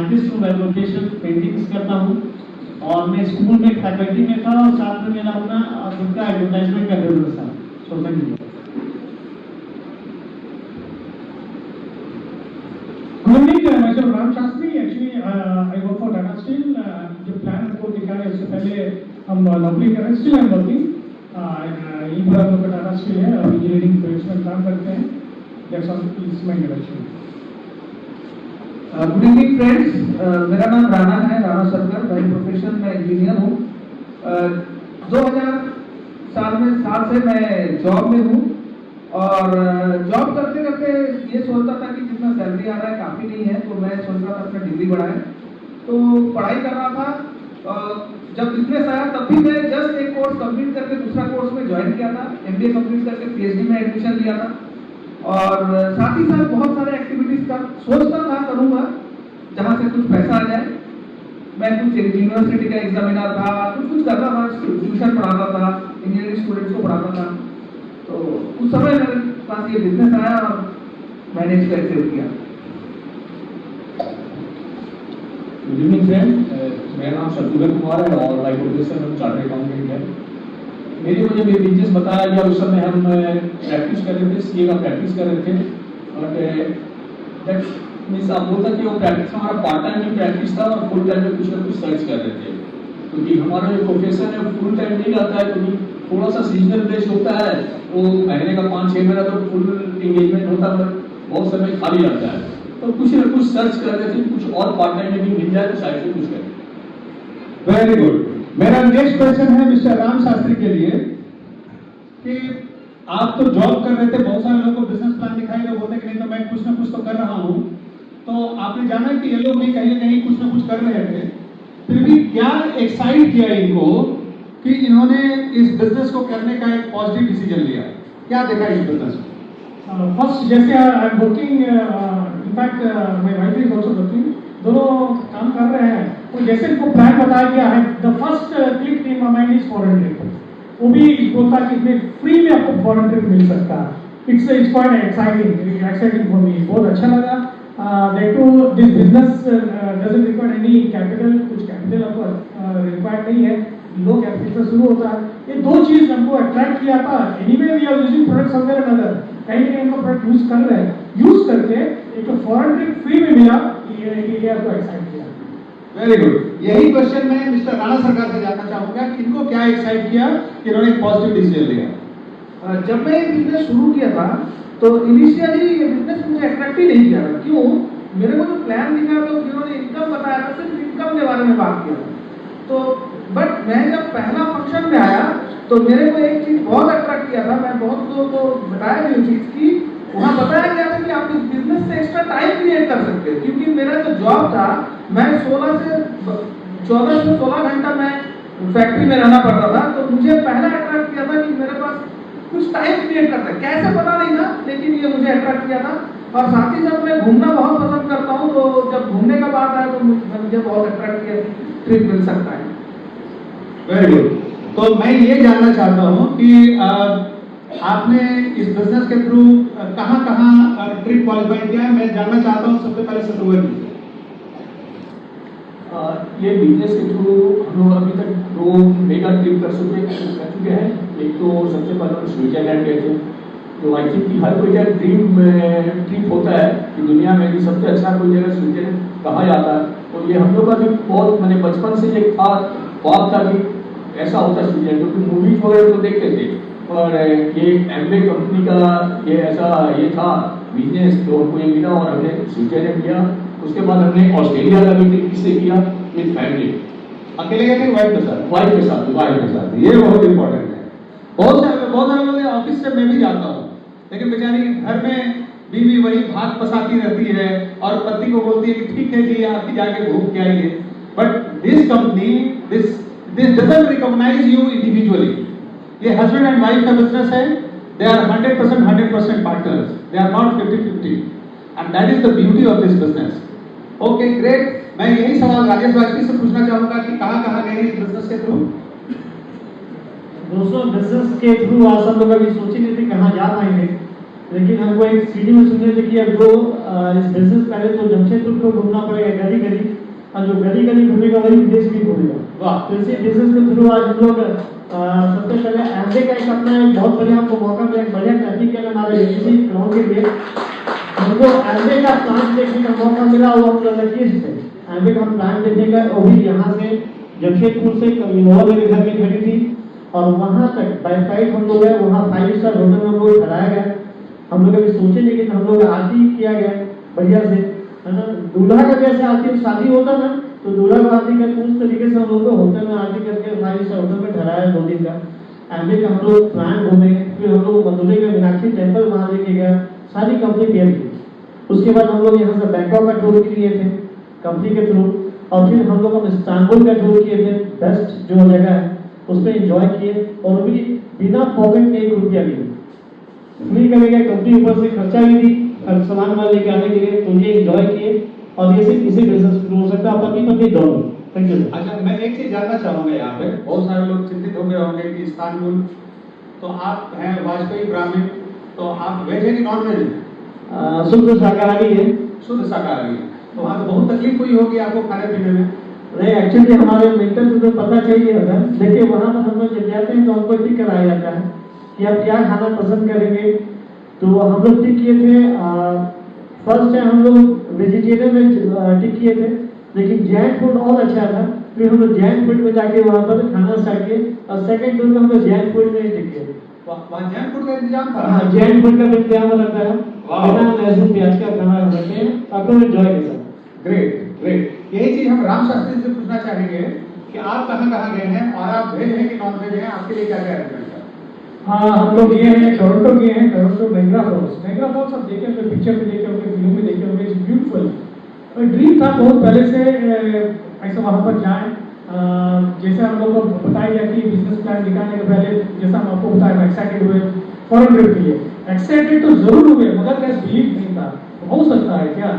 Artist हूँ, vocational paintings करता हूँ और मैं स्कूल में फैकल्टी में था और साथ में मेरा अपना खुद का एडवर्टाइजमेंट का बिजनेस था social media. Good evening, myself Ram Shastri. Actually, I work for Tata Steel. जो प्लान हमको दिखा है उससे पहले हम नौकरी कर रहे हैं, स्टिल आई एम वर्किंग। ये पूरा हम लोग का टाटा स्टील है और इंजीनियरिंग प्रोजेक्ट्स में काम करते हैं। That's all is my introduction. Good evening friends, मेरा नाम राणा है, राणा सरकार। बाय प्रोफेशन मैं इंजीनियर हूँ। 2007 से मैं जॉब में हूँ और जॉब करते करते ये सोचता था कि जितना सैलरी आ रहा है काफ़ी नहीं है, तो मैं सोच रहा था अपना डिग्री बढ़ाएं। तो पढ़ाई कर रहा था। जब बिजनेस आया तब भी मैं जस्ट एक कोर्स कंप्लीट करके दूसरा कोर्स में ज्वाइन किया था। MBA कंप्लीट करके PhD में एडमिशन लिया था और साथ ही साथ बहुत सारे एक्टिविटीज का सोचता था करूँगा जहाँ से कुछ पैसा आ जाए। मैं कुछ यूनिवर्सिटी का एग्जामिनर था, कुछ कर रहा था, ट्यूशन पढ़ाता था, इंजीनियरिंग स्टूडेंट्स को पढ़ाता था। तो उस समय मेरे पास ये बिजनेस आया और मैंने इसको एक्सेप्ट किया। गुड इवनिंग फ्रेंड, मेरा नाम शत्रुघ्न कुमार है और बाय प्रोफेशन हम चार्टर्ड अकाउंटेंट है। मुझे मेरे बिजनेस बताया गया, उस समय हम प्रैक्टिस कर रहे थे, CA का प्रैक्टिस कर रहे थे। बट दैट मीन्स आप बोलता कि वो प्रैक्टिस हमारा पार्ट टाइम भी प्रैक्टिस था और फुल टाइम में कुछ ना कुछ सर्च कर रहे थे, क्योंकि हमारा जो प्रोफेशन है फुल टाइम नहीं रहता है, क्योंकि थोड़ा सा सीजनल बेस होता है। वो महीने का 5-6 महीना तो फुल एंगेजमेंट होता है, बहुत समय खाली रहता है। तो कुछ ना कुछ सर्च कर रहे थे, कुछ और पार्ट टाइम में भी मिल जाए तो साइड से कुछ करें। Very good. मेरा नेक्स्ट क्वेश्चन है मिस्टर राम शास्त्री के लिए कि आप तो जॉब कर रहे थे, बहुत सारे लोगों को बिजनेस प्लान दिखाई दे, बोलते कि नहीं तो मैं कुछ ना कुछ तो कर रहा हूँ। तो आपने जाना कि ये लोग भी कहीं ना कहीं कुछ ना कुछ कर रहे थे, फिर भी क्या एक्साइट किया इनको कि इन्होंने इस बिजनेस को करने का एक पॉजिटिव डिसीजन लिया? क्या देखा इस बिजनेस में? फर्स्ट जैसे I am working, in fact my wife is also working, दोनों काम कर रहे हैं। तो जैसे इनको प्लान बताया गया है, the first click in my mind is foreign trip. वो भी बोलता कि इसमें फ्री में आपको फॉरेन ट्रिप मिल सकता है। It's quite exciting for me, बहुत अच्छा लगा। That too this business doesn't require any capital, कुछ कैपिटल आपको रिक्वायर्ड नहीं है, लो कैपिटल से शुरू होता है। ये दो चीज हमको अट्रैक्ट किया था। Anyway we are using product somewhere another, कहीं ना कहीं हमको प्रोडक्ट यूज कर रहे हैं, यूज करके एक फॉरेन ट्रिप फ्री में मिला, ये आपको एक्साइट किया। Very good. यही क्वेश्चन मैं मिस्टर राणा सरकार से जानना चाहूंगा कि इनको क्या एक्साइट किया कि इन्होंने एक पॉजिटिव डिसीजन लिया? जब मैं ये बिजनेस शुरू किया था तो इनिशियली ये बिजनेस मुझे अट्रैक्ट ही नहीं किया था। क्यों? मेरे को जो प्लान दिखा तो जिन्होंने इनकम बताया था, सिर्फ इनकम के बारे में बात किया। तो बट मैं जब पहला फंक्शन में आया तो मेरे को एक चीज बहुत अट्रैक्ट किया था। मैं बहुत लोगों को बताया भी उस चीज की, वहाँ बताया गया था कि आप इस बिजनेस से एक्स्ट्रा टाइम क्रिएट कर सकते हैं। क्योंकि मेरा जो जॉब था, मैं 14 से 16 घंटा मैं फैक्ट्री में रहना पड़ता था। तो मुझे पहला अट्रैक्ट किया था कि मेरे पास कुछ टाइम क्रिएट करता है, कैसे पता नहीं था, लेकिन ये मुझे अट्रैक्ट किया था। और साथ ही साथ मैं घूमना बहुत पसंद करता हूँ, तो जब घूमने का बात आया तो मुझे बहुत अट्रैक्ट किया, ट्रिप मिल सकता है। Very good. तो मैं ये जानना चाहता हूँ कि आपने इस बिजनेस के थ्रू कहाँ ट्रिप क्वालिफाई किया है? मैं जानना चाहता हूँ सबसे पहले शत्रुघ्न जी। ये बिजनेस के थ्रू हम लोग अभी तक 2 मेगा ट्रिप कर चुके हैं। एक तो सबसे पहले हम स्विट्जरलैंड गए थे, तो आई थिंक कि हर कोई का ड्रीम ट्रिप होता है कि दुनिया में भी सबसे अच्छा कोई जगह स्विट्जरलैंड कहा जाता है। तो ये हम लोग का भी बहुत मैंने बचपन से एक था ख्वाब था कि ऐसा होता है स्विट्जरलैंड, क्योंकि मूवीज वगैरह तो देखते थे। और ये एमवे कंपनी का ये था बिजनेस, तो हमको ये मिला और हमने स्विट्जरलैंड किया। उसके बाद हमने ऑस्ट्रेलिया का भी ट्रिप किससे किया? With family. अकेले गए थे? वाइफ के साथ? वाइफ के साथ। वाइफ के साथ, ये बहुत इंपॉर्टेंट है। बहुत सारे लोग ऑफिस से मैं भी जाता हूँ, लेकिन बेचारी घर में बीवी वही भात पसाती रहती है और पति को बोलती है कि ठीक है जी आप जाके घूम के आइए। But this company this doesn't recognise you individually. ये हस्बैंड एंड वाइफ का बिजनेस है। They are 100% partners, they are not 50-50, and that is the beauty of this business. Okay great. मैं यही सवाल राजेश वाजपेयी से पूछना चाहूंगा कि कहाँ गए इस बिजनेस के थ्रू? दोस्तों, बिजनेस के थ्रू आज हम लोग अभी सोचे नहीं थे कहाँ जा पाएंगे, लेकिन हमको एक सीढ़ी में सुनने थे कि अब जो इस बिजनेस पहले तो जमशेदपुर को घूमना पड़ेगा गली गली, और जो गली गली घूमेगा वही विदेश भी घूमेगा। वाह। तो इसी बिजनेस के थ्रू आज हम लोग सबसे पहले एमबे का एक अपना एक बहुत बढ़िया हमको मौका मिला, एक बढ़िया ट्रैफिक के हमारे इसी ग्राउंड के लिए हमको एमबे का प्लांट देखने का मौका मिला। वो हम लोग लकीज थे एमबे का प्लांट देखने का, वो भी यहाँ से जमशेदपुर से इनोवा मेरे घर में खड़ी थी और वहाँ तक बाई फ्लाइट हम लोग गए, वहाँ 5 स्टार होटल में हम लोग ठहराया गया। हम लोग अभी सोचे नहीं कि हम लोग आरती किया गया बढ़िया से, है ना। दूल्हा का जैसे आरती शादी होता ना, तो दूल्हा का आरती करके उस तरीके से हम लोग को होटल में आरती करके 5 स्टार होटल में ठहराया 2 दिन का। एमबे का हम लोग प्लान घूमे, फिर हम लोग मदुरई के मीनाक्षी टेम्पल वहाँ लेके गया, सारी कंपनी केयर की। उसके बाद हम लोग यहाँ से बैंकॉक का टूर किए थे कंपनी के थ्रू, और फिर हम लोग इस्तांबुल का टूर किए थे, बेस्ट जो जगह है उसमें एंजॉय किए, और भी बिना पॉकेट में 1 रुपया लिए फ्री करेगा कंपनी ऊपर से खर्चा भी दी सामान वाले लेके आने के लिए, तो ये एंजॉय किए और ये सिर्फ इसी बिजनेस शुरू हो सकता है पति पत्नी दोनों। Thank you. अच्छा, मैं एक चीज जानना चाहूंगा, यहाँ पे बहुत सारे लोग चिंतित हो गए होंगे कि इस्तांबुल, तो आप हैं वाजपेयी ब्राह्मण, तो आप वेज है कि नॉन वेज है? शुद्ध शाकाहारी है। शुद्ध शाकाहारी है, तो वहाँ तो बहुत तकलीफ हुई होगी आपको खाने पीने में। नहीं, एक्चुअली हमारे मेंटर से तो पता चाहिए होगा। देखिए वहाँ पर हम लोग जब जाते हैं तो हमको टिक कराया जाता है कि आप क्या खाना पसंद करेंगे। तो हम लोग टिक किए थे, फर्स्ट टाइम हम लोग वेजिटेरियन में टिक किए थे, लेकिन जैन फूड और अच्छा था। फिर हम लोग जैन फूड में जाके वहाँ पर खाना स्टार्ट किए, और सेकंड टूर में हम लोग जैन फूड में टिक किए। वहाँ जैन फूड का इंतजाम था? हाँ, जैन फूड का इंतजाम रहता है, वाह। बिना लहसुन प्याज का खाना रखते हैं, आपको एंजॉय के साथ। Great great. यही चीज हम राम शास्त्री से पूछना चाहेंगे कि आप कहाँ गए हैं और आप वेज हैं कि नॉन वेज हैं, आपके लिए क्या क्या अरेंजमेंट है? हाँ, हम लोग गए हैं टोरंटो गए हैं, टोरंटो नायग्रा फॉल्स आप देखे होंगे, पिक्चर में देखे होंगे, फिल्म में देखे होंगे, इट्स ब्यूटीफुल। ड्रीम था बहुत पहले से ऐसा वहाँ पर जाएं। जैसे हम लोग को बताया गया कि बिजनेस प्लान दिखाने के पहले, जैसा हम आपको बताया, एक्साइटेड हुए फॉरेन ट्रिप के लिए। एक्साइटेड तो जरूर हुए, मगर कैसे बिलीव नहीं था हो सकता है क्या।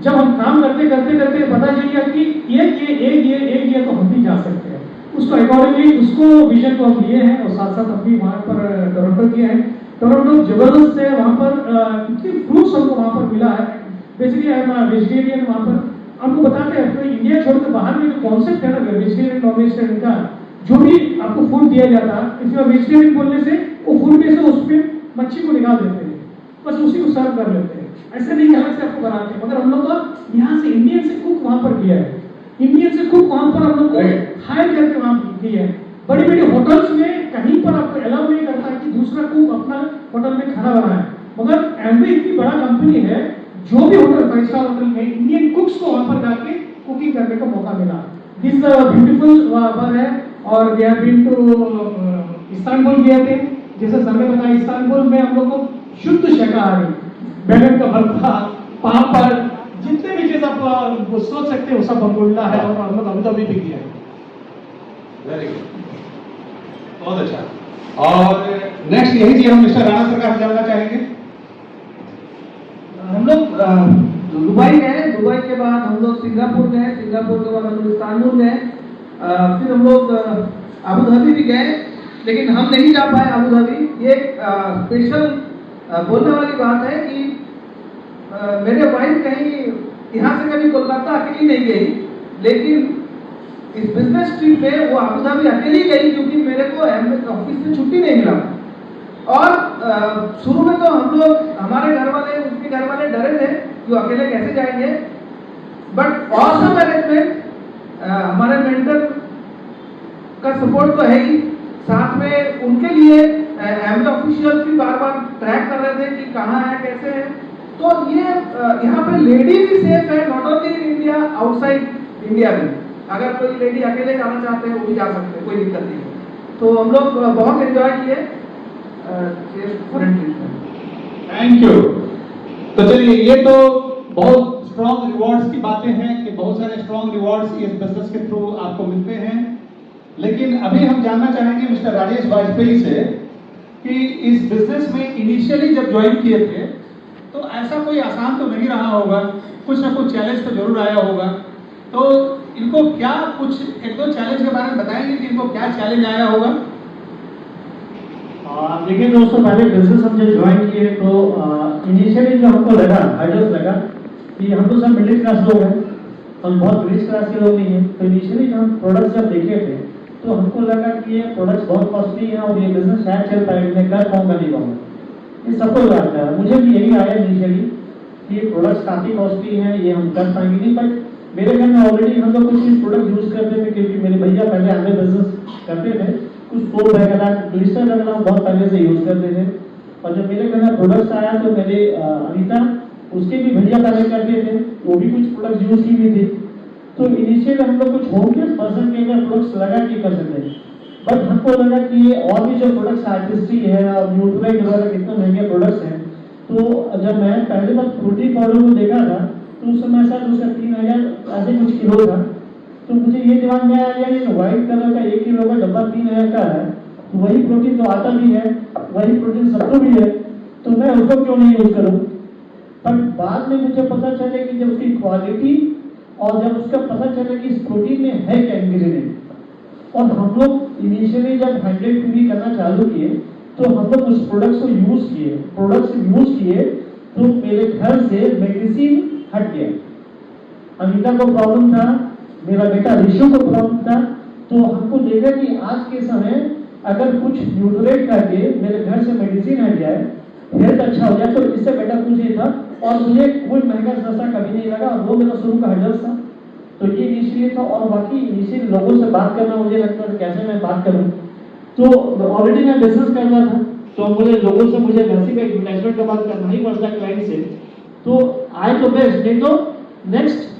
जब हम काम करते पता चलिए कि एक ये तो हम भी जा सकते हैं, उसको अकॉर्डिंगली उसको विजन को हम लिए हैं, और साथ साथ हम भी वहाँ पर टोरंटो किए हैं। टोरंटो जबरदस्त है, वहाँ पर इतनी फ्रूट्स हमको वहाँ पर मिला है। बेसिकली आई एम वेजिटेरियन, वहाँ पर आपको बताते हैं तो इंडिया छोड़कर बाहर में जो कॉन्सेप्ट है ना वेजिटेरियन नॉन वेजिटेरियन का, जो भी आपको फूड दिया जाता है, इफ यू वेजिटेरियन बोलने से वो फूड में से उसमें मच्छी को निकाल देते हैं, बस उसी को सर्व कर लेते हैं। ऐसे नहीं अलग से आपको बनाते हैं, मगर हम लोग को यहाँ से इंडियन से कुक वहाँ पर किया है, इंडियन से कुक वहाँ पर हम लोग को हायर करके वहाँ किया है। बड़ी बड़ी होटल्स में कहीं पर आपको अलाउ नहीं करता है कि दूसरा कुक अपना होटल में खाना बनाए, मगर एमवे इतनी बड़ा कंपनी है, जो भी होटल 5 स्टार होटल में इंडियन कुक्स को वहाँ पर जाके कुकिंग करने का मौका मिला। दिस ब्यूटीफुल वन है। और we have been to Istanbul गए थे, जैसे सर ने बताया, इस्तांबुल में हम लोग को शुद्ध शाकाहारी, बैगन का भरता, पापड़, जितने भी चीज आप सोच सकते हैं वो सब हमको मिला है, और हम लोग अभी धाबी भी किया है। वेरी गुड, बहुत अच्छा। और नेक्स्ट यही चीज हम मिस्टर राणा सरकार से जानना चाहेंगे। हम लोग दुबई गए, दुबई के बाद हम लोग सिंगापुर गए, सिंगापुर के बाद हम लोग इस्तांबुल गए, फिर हम लोग अबू धाबी भी गए, लेकिन हम नहीं जा पाए अबू धाबी। ये स्पेशल बोलने वाली बात है कि मेरे वाइफ कहीं यहाँ से कभी कोलकाता अकेली नहीं गई, लेकिन इस बिजनेस ट्रिप में वो अबू धाबी अकेली गई, क्योंकि मेरे को ऑफिस से छुट्टी नहीं मिला। और शुरू में तो हम लोग, हमारे घर वाले, उसके घर वाले डरे थे कि वो अकेले कैसे जाएंगे, बट ऑसम मैनेजमेंट, हमारे मेंटर का सपोर्ट तो है ही, साथ में उनके लिए एमवे ऑफिशियल्स भी बार बार ट्रैक कर रहे थे कि कहाँ है, कैसे है। तो ये यहाँ पे लेडी भी सेफ है, not only in India, outside India भी। अगर कोई लेडी अकेले जाना चाहते हैं वो भी जा सकते हैं, कोई दिक्कत नहीं है। तो हम लोग बहुत एंजॉय किए। Thank you. तो चलिए, ये तो बहुत स्ट्रॉन्ग रिवॉर्ड्स की बातें हैं कि बहुत सारे स्ट्रॉन्ग रिवॉर्ड्स इस बिजनेस के थ्रू आपको मिलते हैं। लेकिन अभी हम जानना चाहेंगे मिस्टर राजेश वाजपेयी से कि इस बिजनेस में इनिशियली जब ज्वाइन किए थे तो ऐसा कोई आसान तो नहीं रहा होगा, कुछ ना कुछ चैलेंज तो जरूर आया होगा। तो इनको क्या कुछ 1-2 चैलेंज के बारे में बताएंगे कि इनको क्या चैलेंज आया होगा? देखिए दोस्तों, पहले बिजनेस हम जब ज्वाइन किए तो इनिशियली जो हमको लगा, हर्डल्स लगा कि हम तो सब मिडिल क्लास लोग हैं, हम बहुत रिच क्लास के लोग नहीं हैं। तो इनिशियली जब हम प्रोडक्ट्स जब देखे थे तो हमको लगा कि ये प्रोडक्ट्स बहुत कॉस्टली हैं और ये बिजनेस शायद चल पाएगा, मैं कर पाऊंगा नहीं पाऊंगा, ये सबको लगा था। मुझे भी यही आया इनिशियली कि ये प्रोडक्ट्स काफ़ी कॉस्टली हैं, ये हम कर पाएंगे नहीं। बट मेरे घर में ऑलरेडी हम लोग कुछ चीज़ प्रोडक्ट यूज़ करते थे, क्योंकि मेरे भैया पहले हमें बिजनेस करते थे, कुछ सोप वगैरह ग्लिसर वगैरह बहुत पहले से यूज़ करते थे। और जब मेरे घर में प्रोडक्ट्स आया तो मेरे अनीता, उसके भी भैया पहले करते थे, वो भी कुछ प्रोडक्ट्स यूज़ की भी थी। तो इनिशियली हम लोग कुछ होम केयर पर्सन के अगर प्रोडक्ट्स लगा के कर सकते हैं, बट हमको लगा कि ये और भी जो प्रोडक्ट्स आर्टिस्ट्री है और न्यूट्राइट वगैरह कितने महंगे प्रोडक्ट्स हैं। तो जब मैं पहले बार प्रोटीन पाउडर को देखा था तो उस समय शायद उसका 3000 ऐसे कुछ किलो था। तो मुझे ये दिमाग में आया यार, ये व्हाइट कलर का 1 किलो का डब्बा 3000 का है, तो वही प्रोटीन तो आता भी है, वही प्रोटीन सबको भी है, तो मैं उसको क्यों नहीं यूज करूँ। पर बाद में मुझे पता चले कि जब उसकी क्वालिटी और जब उसका पता चले कि इस प्रोटीन में है क्या इंग्रेडिएंट, और हम लोग इनिशियली जब 100 पीवी करना चालू किए तो हम लोग उस प्रोडक्ट्स को यूज किए तो मेरे घर से मेडिसिन हट गया। अनीता को प्रॉब्लम था, मेरा बेटा ऋषु को प्रॉब्लम था, तो हमको देखा कि आज के समय अगर कुछ न्यूट्रेट करके मेरे घर से मेडिसिन हट जाए, हेल्थ अच्छा हो जाए, तो इससे बेटा कुछ नहीं था। और मुझे कोई महंगा सस्ता कभी नहीं लगा, वो मेरा शुरू का हर्डल्स था। तो ये इनिशियली था। और बाकी इनिशियली लोगों से बात करना मुझे लगता था कैसे मैं बात करूं, तो ऑलरेडी मैं बिजनेस कर रहा था, तो मुझे लोगों से मुझे वैसे भी एडवर्टाइजमेंट का बात करना ही पड़ता है क्लाइंट से। तो आए तो बेस्ट, नहीं तो नेक्स्ट।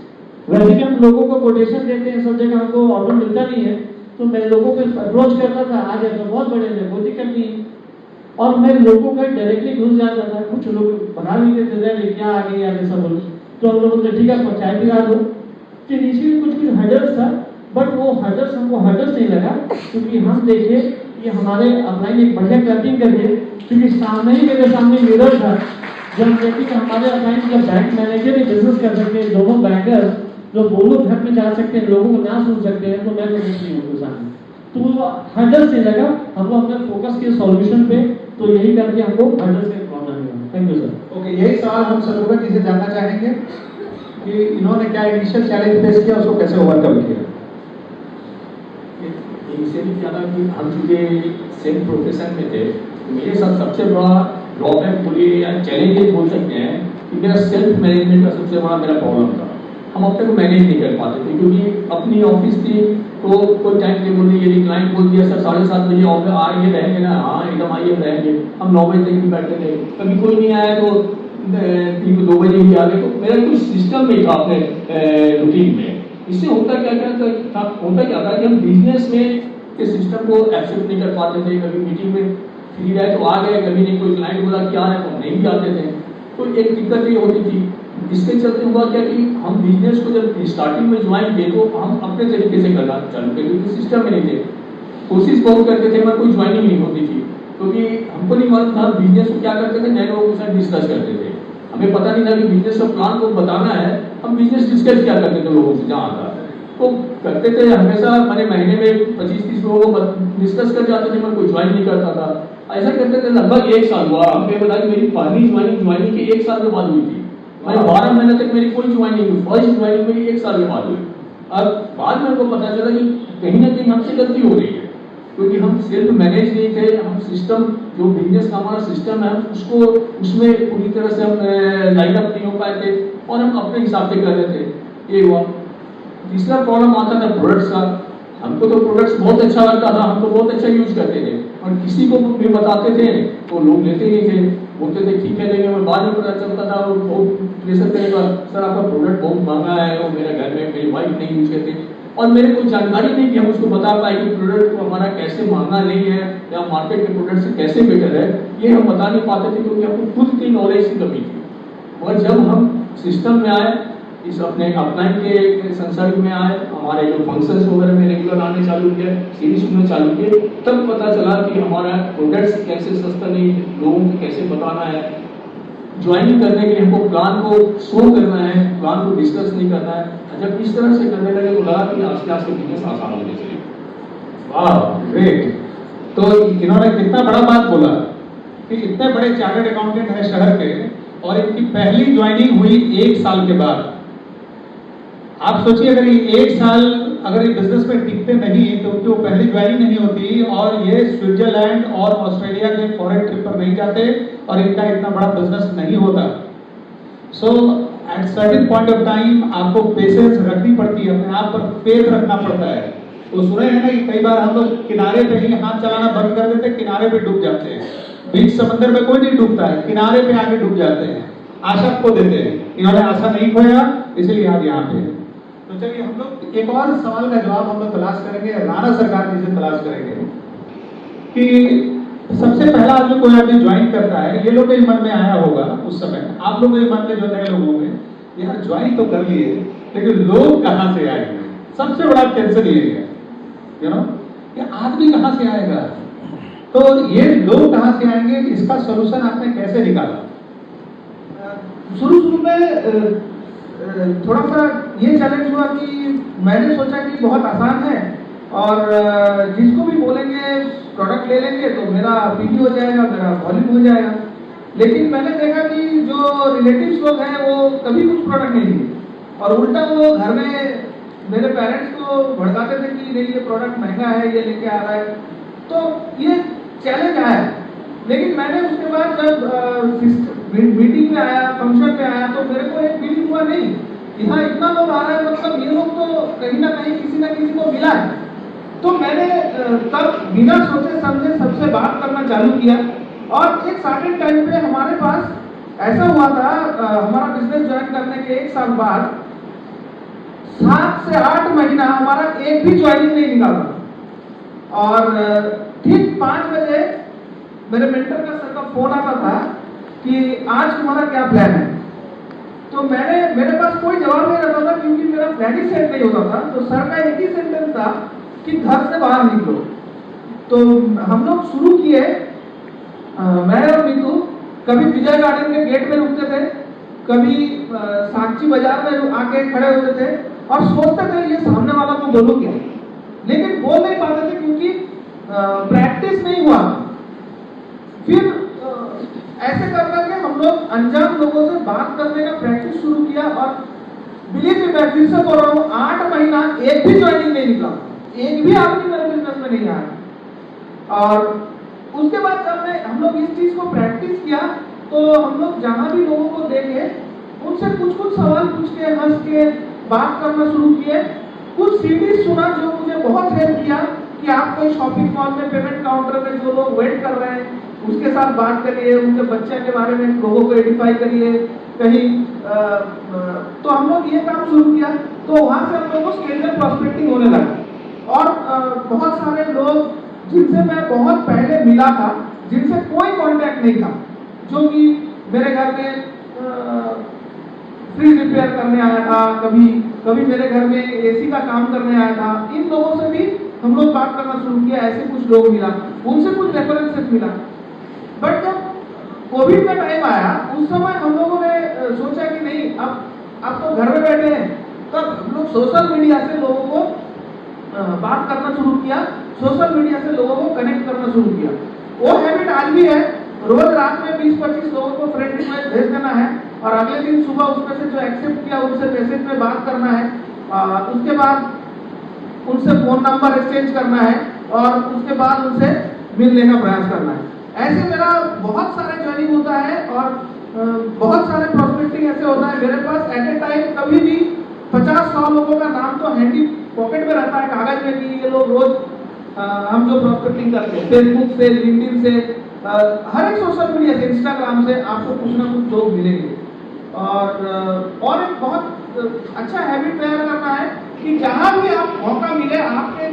वैसे भी हम लोगों को कोटेशन देते हैं, सब जगह हमको ऑर्डर मिलता नहीं है, तो मैं लोगों को अप्रोच करता था, आ जाए तो बहुत बढ़िया, कोई दिक्कत नहीं है। और मैं लोगों का डायरेक्टली घुस जाता था, कुछ लोग बना भी देते थे क्या आ गई यार ऐसा बोल, तो हम लोग ठीक है चाय पिला दो। तो इनिशियली कुछ हर्डल्स था, बट वो हर्डल्स हमको हर्डल्स नहीं लगा, क्योंकि हम देखे कि हमारे अपलाइन एक बढ़िया क्लैपिंग करके, क्योंकि सामने ही मेरे सामने मिरर था, जब देखिए कि हमारे अपलाइन का बैंक मैनेजर ही बिजनेस कर सकते हैं, दोनों बैंकर जो दोनों घर में जा सकते हैं, लोगों को ना सुन सकते हैं, तो मैं तो कुछ नहीं उनके सामने। तो वो हर्डल्स नहीं लगा, हम लोग अपने फोकस किए सॉल्यूशन पे, तो यही करके हमको हर्डल्स से प्रॉब्लम नहीं। Thank you sir. ओके, यही सवाल हम शत्रुघ्न जी से जानना चाहेंगे कि इन्होंने क्या इनिशियल चैलेंज फेस किया, उसको कैसे ओवरकम किया। इनिशियली क्या था कि हम चूंकि सेम प्रोफेशन में थे, मेरे साथ सबसे बड़ा ड्रॉबैक बोलिए या चैलेंज बोल सकते हैं कि मेरा सेल्फ मैनेजमेंट का सबसे बड़ा मेरा प्रॉब्लम था। हम अपने को मैनेज नहीं कर पाते थे, क्योंकि अपनी ऑफिस थी, तो कोई टाइम टेबल नहीं, यदि क्लाइंट बोल दिया सर 7:30 बजे ऑफिस आइए रहेंगे ना, हाँ एकदम आइए रहेंगे, हम 9 बजे तक भी बैठे थे। कभी कोई नहीं आया तो 2 बजे ही आ गए। तो मेरा कोई सिस्टम नहीं था अपने रूटीन में। इससे होता क्या था कि हम बिजनेस में के सिस्टम को एक्सेप्ट नहीं कर पाते थे। कभी मीटिंग में फ्री रहे तो आ गए, कभी नहीं, कोई क्लाइंट बोला कि आ रहे तो नहीं भी आते थे। तो एक दिक्कत ये होती थी। इसके चलते हुआ क्या कि हम बिजनेस को जब स्टार्टिंग में ज्वाइन किए तो हम अपने तरीके से करना चालू किए, क्योंकि सिस्टम में नहीं थे। कोशिश बहुत करते थे, मगर कोई ज्वाइनिंग नहीं होती थी, क्योंकि हमको नहीं मालूम था बिजनेस को क्या करते थे, नए लोगों के साथ डिस्कस करते थे। हमें पता नहीं था कि बिजनेस का प्लान को बताना है, हम बिजनेस डिस्कस क्या करते थे लोगों से जहाँ आता तो करते थे हमेशा। मैंने महीने में 25-30 लोगों को डिस्कस कर जाते थे, मैं कोई ज्वाइन नहीं करता था। ऐसा करते थे लगभग 1 साल हुआ। हमें बता कि मेरी पहली ज्वाइनिंग के 1 साल के बाद हुई थी। मैंने 12 महीने तक मेरी कोई ज्वाइनिंग हुई, फर्स्ट ज्वाइनिंग मेरी 1 साल के बाद हुई। अब बाद में हमको पता चला कि कहीं ना कहीं हमसे गलती हो रही है, क्योंकि हम सेल्फ मैनेज नहीं थे। हम सिस्टम जो बिजनेस का हमारा सिस्टम है उसको उसमें पूरी तरह से हम लाइन अप नहीं हो पाए थे और हम अपने हिसाब से कर रहे थे। ये हुआ। तीसरा प्रॉब्लम आता था प्रोडक्ट्स का। हमको तो प्रोडक्ट्स बहुत अच्छा लगता था, हम तो बहुत अच्छा यूज करते थे, और किसी को भी बताते थे तो लोग लेते नहीं थे, बोलते थे ठीक है लेंगे। और बाद में पता चलता था वो बहुत प्रेशर करेगा, सर आपका प्रोडक्ट बहुत महंगा है, वो मेरे घर में मेरी वाइफ नहीं यूज करती। और मेरे को जानकारी नहीं कि हम उसको बता पाए कि प्रोडक्ट को हमारा कैसे महंगा नहीं है या मार्केट के प्रोडक्ट से कैसे बेटर है, ये हम बता नहीं पाते थे, क्योंकि हमको खुद की नॉलेज की कमी थी। और जब हम सिस्टम में आए, इस अपने अपलाइन के संसर्ग में आए, हमारे जो फंक्शंस वगैरह में रेगुलर आने चालू किए, सीरीज में चालू किए, तब पता चला कि हमारा प्रोडक्ट्स कैसे सस्ता नहीं, लोगों को कैसे बताना है। ज्वाइनिंग करने के लिए हमको प्लान को शो करना है, प्लान को डिस्कस नहीं करना है। जब इस तरह से करने लगे तो लगा कि आस्ते आस्ते बिजनेस आसान होने चले। वाह, ग्रेट। तो इन्होंने कितना बड़ा बात बोला कि इतने बड़े चार्टर्ड अकाउंटेंट हैं शहर के और इनकी पहली ज्वाइनिंग हुई 1 साल के बाद। आप सोचिए अगर ये 1 साल अगर ये बिजनेस में टिकते नहीं तो उनकी वो पहली ज्वाइनिंग नहीं होती और ये स्विट्जरलैंड और ऑस्ट्रेलिया के फॉरेन ट्रिप पर नहीं जाते और इनका इतना बड़ा बिजनेस नहीं होता। So at certain point of time आपको पेशेंस रखनी पड़ती है, अपने आप पर फेथ रखना पड़ता है। तो सुने हैं ना कि कई बार हम लोग किनारे पे ही हाथ चलाना बंद कर देते, किनारे पे डूब जाते हैं। बीच समंदर में कोई नहीं डूबता है, किनारे पे आके डूब जाते हैं, आशा खो देते हैं। इन्होंने आशा नहीं खोया, इसलिए आज यहाँ पे। तो चलिए हम लोग एक और सवाल का जवाब हम लोग तलाश करेंगे, राणा सरकार जी से तलाश करेंगे कि सबसे पहला आदमी कोई आदमी ज्वाइन करता है, ये लोग के मन में आया होगा उस समय, आप लोगों के मन में जो नए लोग होंगे, यार ज्वाइन तो कर लिए लेकिन लोग कहाँ से आएंगे, सबसे बड़ा टेंशन ये है, यू नो, कि आदमी कहाँ से आएगा। तो ये लोग कहाँ से आएंगे, इसका सोल्यूशन आपने कैसे निकाला? शुरू में थोड़ा सा ये चैलेंज हुआ कि मैंने सोचा कि बहुत आसान है और जिसको भी बोलेंगे प्रोडक्ट ले लेंगे तो मेरा पीटी हो जाएगा, मेरा वॉल्यूम हो जाएगा। लेकिन मैंने देखा कि जो रिलेटिव्स लोग हैं वो कभी कुछ प्रोडक्ट नहीं लिए और उल्टा वो घर में मेरे पेरेंट्स को भड़काते थे कि नहीं ये प्रोडक्ट महंगा है, ये लेके आ रहा है। तो ये चैलेंज आया। लेकिन मैंने उसके बाद जब मीटिंग में आया, फंक्शन में आया, तो मेरे को एक फीलिंग हुआ नहीं यहाँ इतना लोग आ रहा है, मतलब ये लोग तो कहीं ना कहीं किसी ना किसी को मिला है। तो मैंने तब बिना सोचे समझे सबसे बात करना चालू किया और एक सर्टेन टाइम पे हमारे पास ऐसा हुआ था, हमारा बिजनेस ज्वाइन करने के 1 साल बाद 7 से 8 महीना हमारा एक भी ज्वाइनिंग नहीं निकाला और ठीक 5 बजे मेरे मेंटर का सर का फोन आता था कि आज तुम्हारा क्या प्लान है। तो मेरे पास कोई जवाब नहीं रहता था क्योंकि मेरा प्लान ही सेट नहीं होता था। तो सर का एक ही सेंटेंस था कि घर से बाहर निकलो। तो हम लोग शुरू किए, मैं और मीतू कभी विजय गार्डन के गेट में रुकते थे, कभी साक्षी बाजार में आके खड़े होते थे और सोचते थे ये सामने वाला को बोलूं क्या, लेकिन बोल नहीं पाते थे क्योंकि प्रैक्टिस नहीं हुआ। फिर ऐसे कर करके हम लोग अनजान लोगों से बात करने का प्रैक्टिस शुरू किया और बिलीव मी, मैं फिर से बोल रहा हूँ 8 महीना एक भी ज्वाइनिंग नहीं निकला, एक भी आदमी मेरे बिजनेस में नहीं आया। और उसके बाद जब हम लोग इस चीज को प्रैक्टिस किया तो हम लोग जहां भी लोगों को देखे उनसे कुछ सवाल पूछ के हंस के बात करना शुरू किए। कुछ सीरीज सुना जो मुझे बहुत हेल्प किया कि आप कोई शॉपिंग मॉल में पेमेंट काउंटर में जो लोग वेट कर रहे हैं उसके साथ बात करिए, उनके बच्चे के बारे में लोगों को आइडेंटिफाई करिए कहीं। तो हम लोग ये काम शुरू किया तो वहां से हम लोगों को स्केलेबल प्रॉस्पेक्टिंग होने लगा और बहुत सारे लोग जिनसे मैं बहुत पहले मिला था, जिनसे कोई कांटेक्ट नहीं था, जो कि मेरे घर में फ्रिज रिपेयर करने आया था, कभी मेरे घर में एसी का काम करने आया था, इन लोगों से भी हम लोग बात करना शुरू किया। ऐसे कुछ लोग मिला, उनसे कुछ रेफरेंसेस मिला। बट जब कोविड का टाइम आया उस समय हम लोगों ने सोचा कि नहीं, अब तो घर में बैठे हैं, तब हम लोग सोशल मीडिया से लोगों को बात करना शुरू किया, सोशल मीडिया से लोगों को कनेक्ट करना शुरू किया। वो हैबिट आज भी है, रोज रात में 20-25 लोगों को फ्रेंड रिक्वेस्ट भेज देना है और अगले दिन सुबह उसमें से जो एक्सेप्ट किया उनसे मैसेज में बात करना है, उसके बाद उनसे फोन नंबर एक्सचेंज करना है और उसके बाद उनसे मिलने का प्रयास करना है। ऐसे मेरा बहुत सारे ज्वाइनिंग होता है और बहुत सारे प्रॉस्पेक्टिंग ऐसे होता है। मेरे पास एट ए टाइम कभी भी 50-100 लोगों का नाम तो हैंडी पॉकेट में रहता है कागज में कि ये लोग रोज हम जो प्रॉस्पेक्टिंग करते हैं फेसबुक से, लिंक्डइन से, हर एक सोशल मीडिया से, इंस्टाग्राम से आपको कुछ ना कुछ लोग मिलेंगे। और एक बहुत अच्छा हैबिट तैयार करना है कि जहां भी आप मौका मिले आपके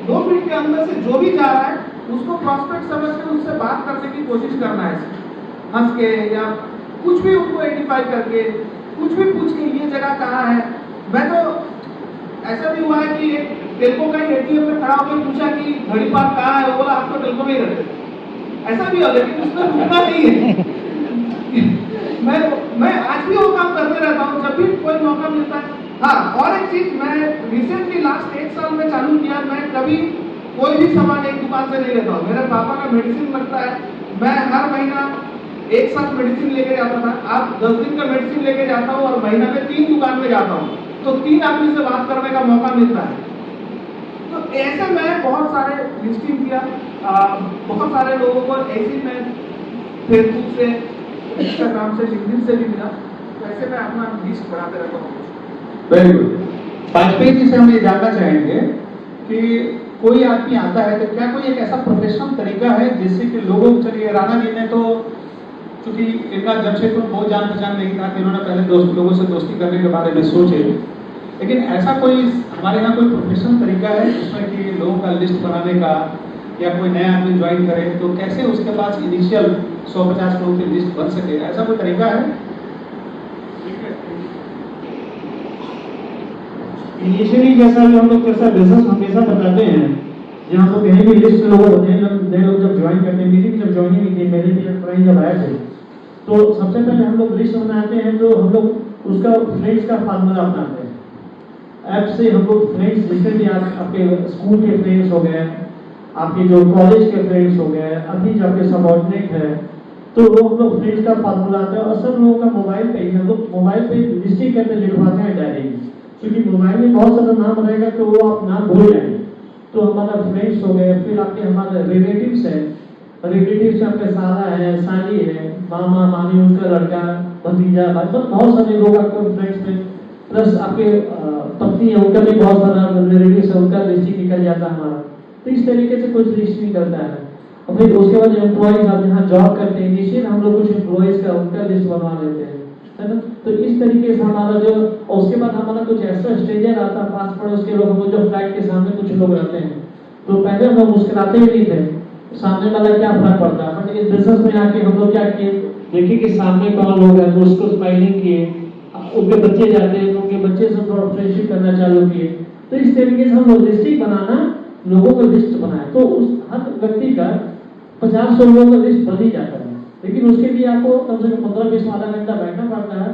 2 फीट के अंदर से जो भी जा रहा है उसको प्रॉस्पेक्ट समझ के उससे बात करने की कोशिश करना है, हंस के या कुछ भी उनको आइडेंटिफाई करके, कुछ भी पूछ के ये जगह कहाँ है। मैं तो ऐसा भी हुआ है कि एक टेल्को का एटीएम में खड़ा होकर पूछा कि घड़ी पार्क कहाँ है, वो बोला आप तो टेल्को में ही रहते। ऐसा भी हो, लेकिन उसमें रुकना नहीं है। मैं आज भी वो काम करते रहता हूँ जब भी कोई मौका मिलता है। हाँ, और एक चीज मैं रिसेंटली लास्ट 1 साल में चालू किया, मैं कभी कोई भी सामान एक दुकान से नहीं लेता हूँ। मेरे पापा का मेडिसिन लगता है, मैं हर महीना एक साथ मेडिसिन लेके जाता था। आप 10 दिन का मेडिसिन लेके जाता हूँ और महीना में 3 दुकान में जाता हूँ, तो 3 आदमी से बात करने का मौका मिलता है। तो ऐसे मैं बहुत सारे लिस्टिंग किया, बहुत सारे लोगों को ऐसे मैं फेसबुक से, इंस्टाग्राम से, लिंक्डइन से भी मिला। तो ऐसे मैं अपना लिस्ट बढ़ाते रहता हूँ। Very good. वाजपेयी जी से हम ये जानना चाहेंगे कि कोई आदमी आता है तो क्या कोई एक ऐसा प्रोफेशनल तरीका है जिससे कि लोगों, चलिए राणा जी ने तो चूंकि इनका जमशेदपुर बहुत जान पहचान नहीं था कि इन्होंने पहले लोगों से दोस्ती करने के बारे में सोचे, लेकिन ऐसा कोई हमारे यहाँ कोई प्रोफेशनल तरीका है जिसमें कि लोगों का लिस्ट बनाने का, या कोई नया आदमी ज्वाइन करे तो कैसे उसके पास इनिशियल 150 लोगों की लिस्ट बन सके, ऐसा कोई तरीका है? इनिशियली जैसा भी हम लोग कैसा बिजनेस हमेशा बताते हैं, जहाँ तो कहीं भी लिस्ट लोग होते हैं, नए लोग जब ज्वाइन करते हैं, मीटिंग जब ज्वाइनिंग हुई थी, मेरे भी फ्रेंड जब आए थे, तो सबसे पहले हम लोग लिस्ट बनाते हैं, तो हम लोग उसका फ्रेंड्स का फार्मूला अपनाते हैं। ऐप से हम लोग फ्रेंड्स जितने भी आपके स्कूल के फ्रेंड्स हो गए, आपके जो कॉलेज के फ्रेंड्स हो गए, अभी जो आपके सबऑर्डिनेट है, तो वो हम लोग फ्रेंड्स का फार्मूला आता है। और सब लोगों का मोबाइल पे ही हम लोग मोबाइल पे लिस्टिंग करके लिखवाते हैं डायरेक्ट, क्योंकि मोबाइल में बहुत सारा नाम रहेगा तो वो आप नाम भूल जाएंगे। तो हमारा फ्रेंड्स हो गए, फिर आपके हमारे रिलेटिव्स हैं, रिलेटिव्स आपके साला है, साली है, मामा मामी, उनका लड़का, भतीजा, भाई, बहुत सारे लोग आपको फ्रेंड्स में, प्लस आपके पत्नी है, उनका भी बहुत सारा रिलेटिव्स है, उनका लिस्टिंग निकल जाता है हमारा। तो इस तरीके से कुछ लिस्टिंग करता है। और फिर उसके बाद एम्प्लॉयज आप जहाँ जॉब करते हैं, निश्चित हम लोग कुछ एम्प्लॉयज का उनका लिस्ट बनवा लेते हैं, है ना। तो इस तरीके से हमारा जो, और उसके बाद हमारा कुछ ऐसा स्ट्रेंजर आता है पास पड़ोस के लोग, जो फ्लैट के सामने कुछ लोग रहते हैं, तो पहले हम लोग मुस्कुराते ही नहीं थे, सामने वाला क्या फर्क पड़ता है, बट इस बिजनेस में आके हम लोग क्या किए, देखिए कि सामने कौन लोग हैं, तो उसको स्माइलिंग किए, उनके बच्चे जाते हैं, उनके बच्चे से थोड़ा फ्रेंडशिप करना चालू किए। तो इस तरीके से हम लोग लिस्टिंग बनाना, लोगों का लिस्ट बनाए, तो उस हर व्यक्ति का 50-100 लोगों का लिस्ट बन ही जाता है। लेकिन उसके लिए आपको कम से कम 15-20 आधा घंटा बैठना पड़ता है,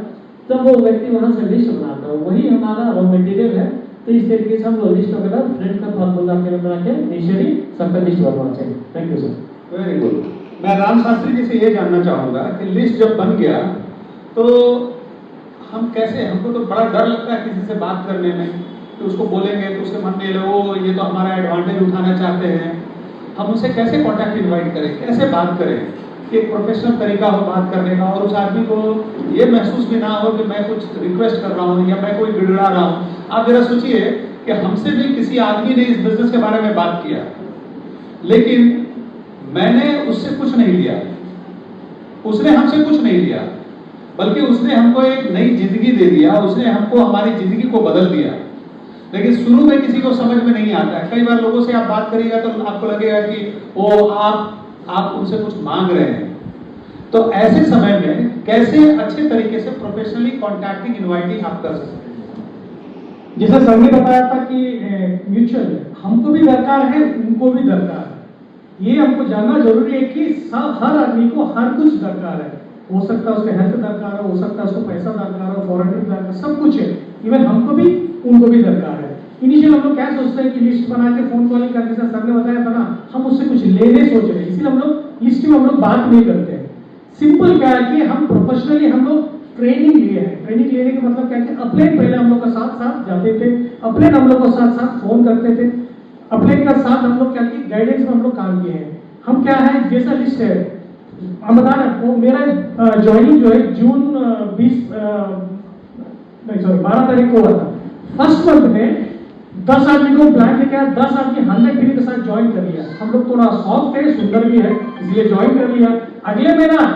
तब वो व्यक्ति वहां से लिस्ट बनाता है, वही हमारा रॉ मटेरियल है। तो इस तरीके से हम लोग लिस्ट वगैरह फ्रेंड का फार्मूला के बना के इनिशियली सबका लिस्ट बनवाना चाहिए। Thank you sir. Very good. मैं राम शास्त्री जी से ये जानना चाहूंगा कि लिस्ट जब बन गया तो हम कैसे, हमको तो बड़ा डर लगता है किसी से बात करने में, तो उसको बोलेंगे तो उसके मन में लो ये तो हमारा एडवांटेज उठाना चाहते हैं, हम उसे कैसे कॉन्टैक्ट इनवाइट करें, कैसे बात करें कि एक प्रोफेशनल तरीका हो बात करने का, और उस आदमी को ये महसूस भी ना हो कि मैं कुछ रिक्वेस्ट कर रहा हूँ या मैं कोई गिड़गिड़ा रहा हूँ। आप जरा सोचिए कि हमसे भी किसी आदमी ने इस बिजनेस के बारे में बात किया, लेकिन मैंने उससे कुछ नहीं लिया, उसने हमसे कुछ नहीं लिया, बल्कि उसने हमको एक नई जिंदगी दे दिया, उसने हमको हमारी जिंदगी को बदल दिया। लेकिन शुरू में किसी को समझ में नहीं आता है। कई बार लोगों से आप बात करिएगा तो आपको लगेगा कि वो आप उनसे कुछ मांग रहे हैं। तो ऐसे समय में कैसे अच्छे तरीके से प्रोफेशनली कॉन्टैक्टिंग इनवाइटिंग आप कर सकते हैं? जैसा सर ने बताया था कि म्यूचुअल है, हमको भी दरकार है, उनको भी दरकार है। ये हमको जानना जरूरी है कि हर आदमी को हर कुछ दरकार है। हो सकता है उसको हेल्थ दरकार है, हो सकता है उसको पैसा दरकार है, फॉरेन ट्रिप दरकार, सब कुछ है। इवन हमको भी उनको भी दरकार है। इनिशियल हम लोग क्या सोचते हैं कि लिस्ट बना के फोन कॉलिंग करके, सर ने बताया था ना, हम उससे कुछ लेने सोच रहे हैं, इसलिए हम लोग लिस्ट में हम लोग बात नहीं करते हैं। सिंपल क्या है कि हम प्रोफेशनली हम लोग ट्रेनिंग लिए हैं। ट्रेनिंग लेने का मतलब क्या है, अपलेन पहले हम लोग का साथ साथ जाते थे, अपलेन हम लोग को साथ साथ फोन करते थे, अपलेन का साथ हम लोग क्या की गाइडेंस में हम लोग काम किए हैं। हम क्या है, जैसा लिस्ट है हम बता रहे हैं, मेरा ज्वाइनिंग जो है जून 12 तारीख को हुआ था। फर्स्ट मंथ में 10 आदमी को प्लान लेके आया, 10 आदमी 100 के साथ ज्वाइन कर लिया। हम लोग थोड़ा सॉफ्ट है, सुंदर भी है, इसलिए ज्वाइन कर लिया। अगले महीना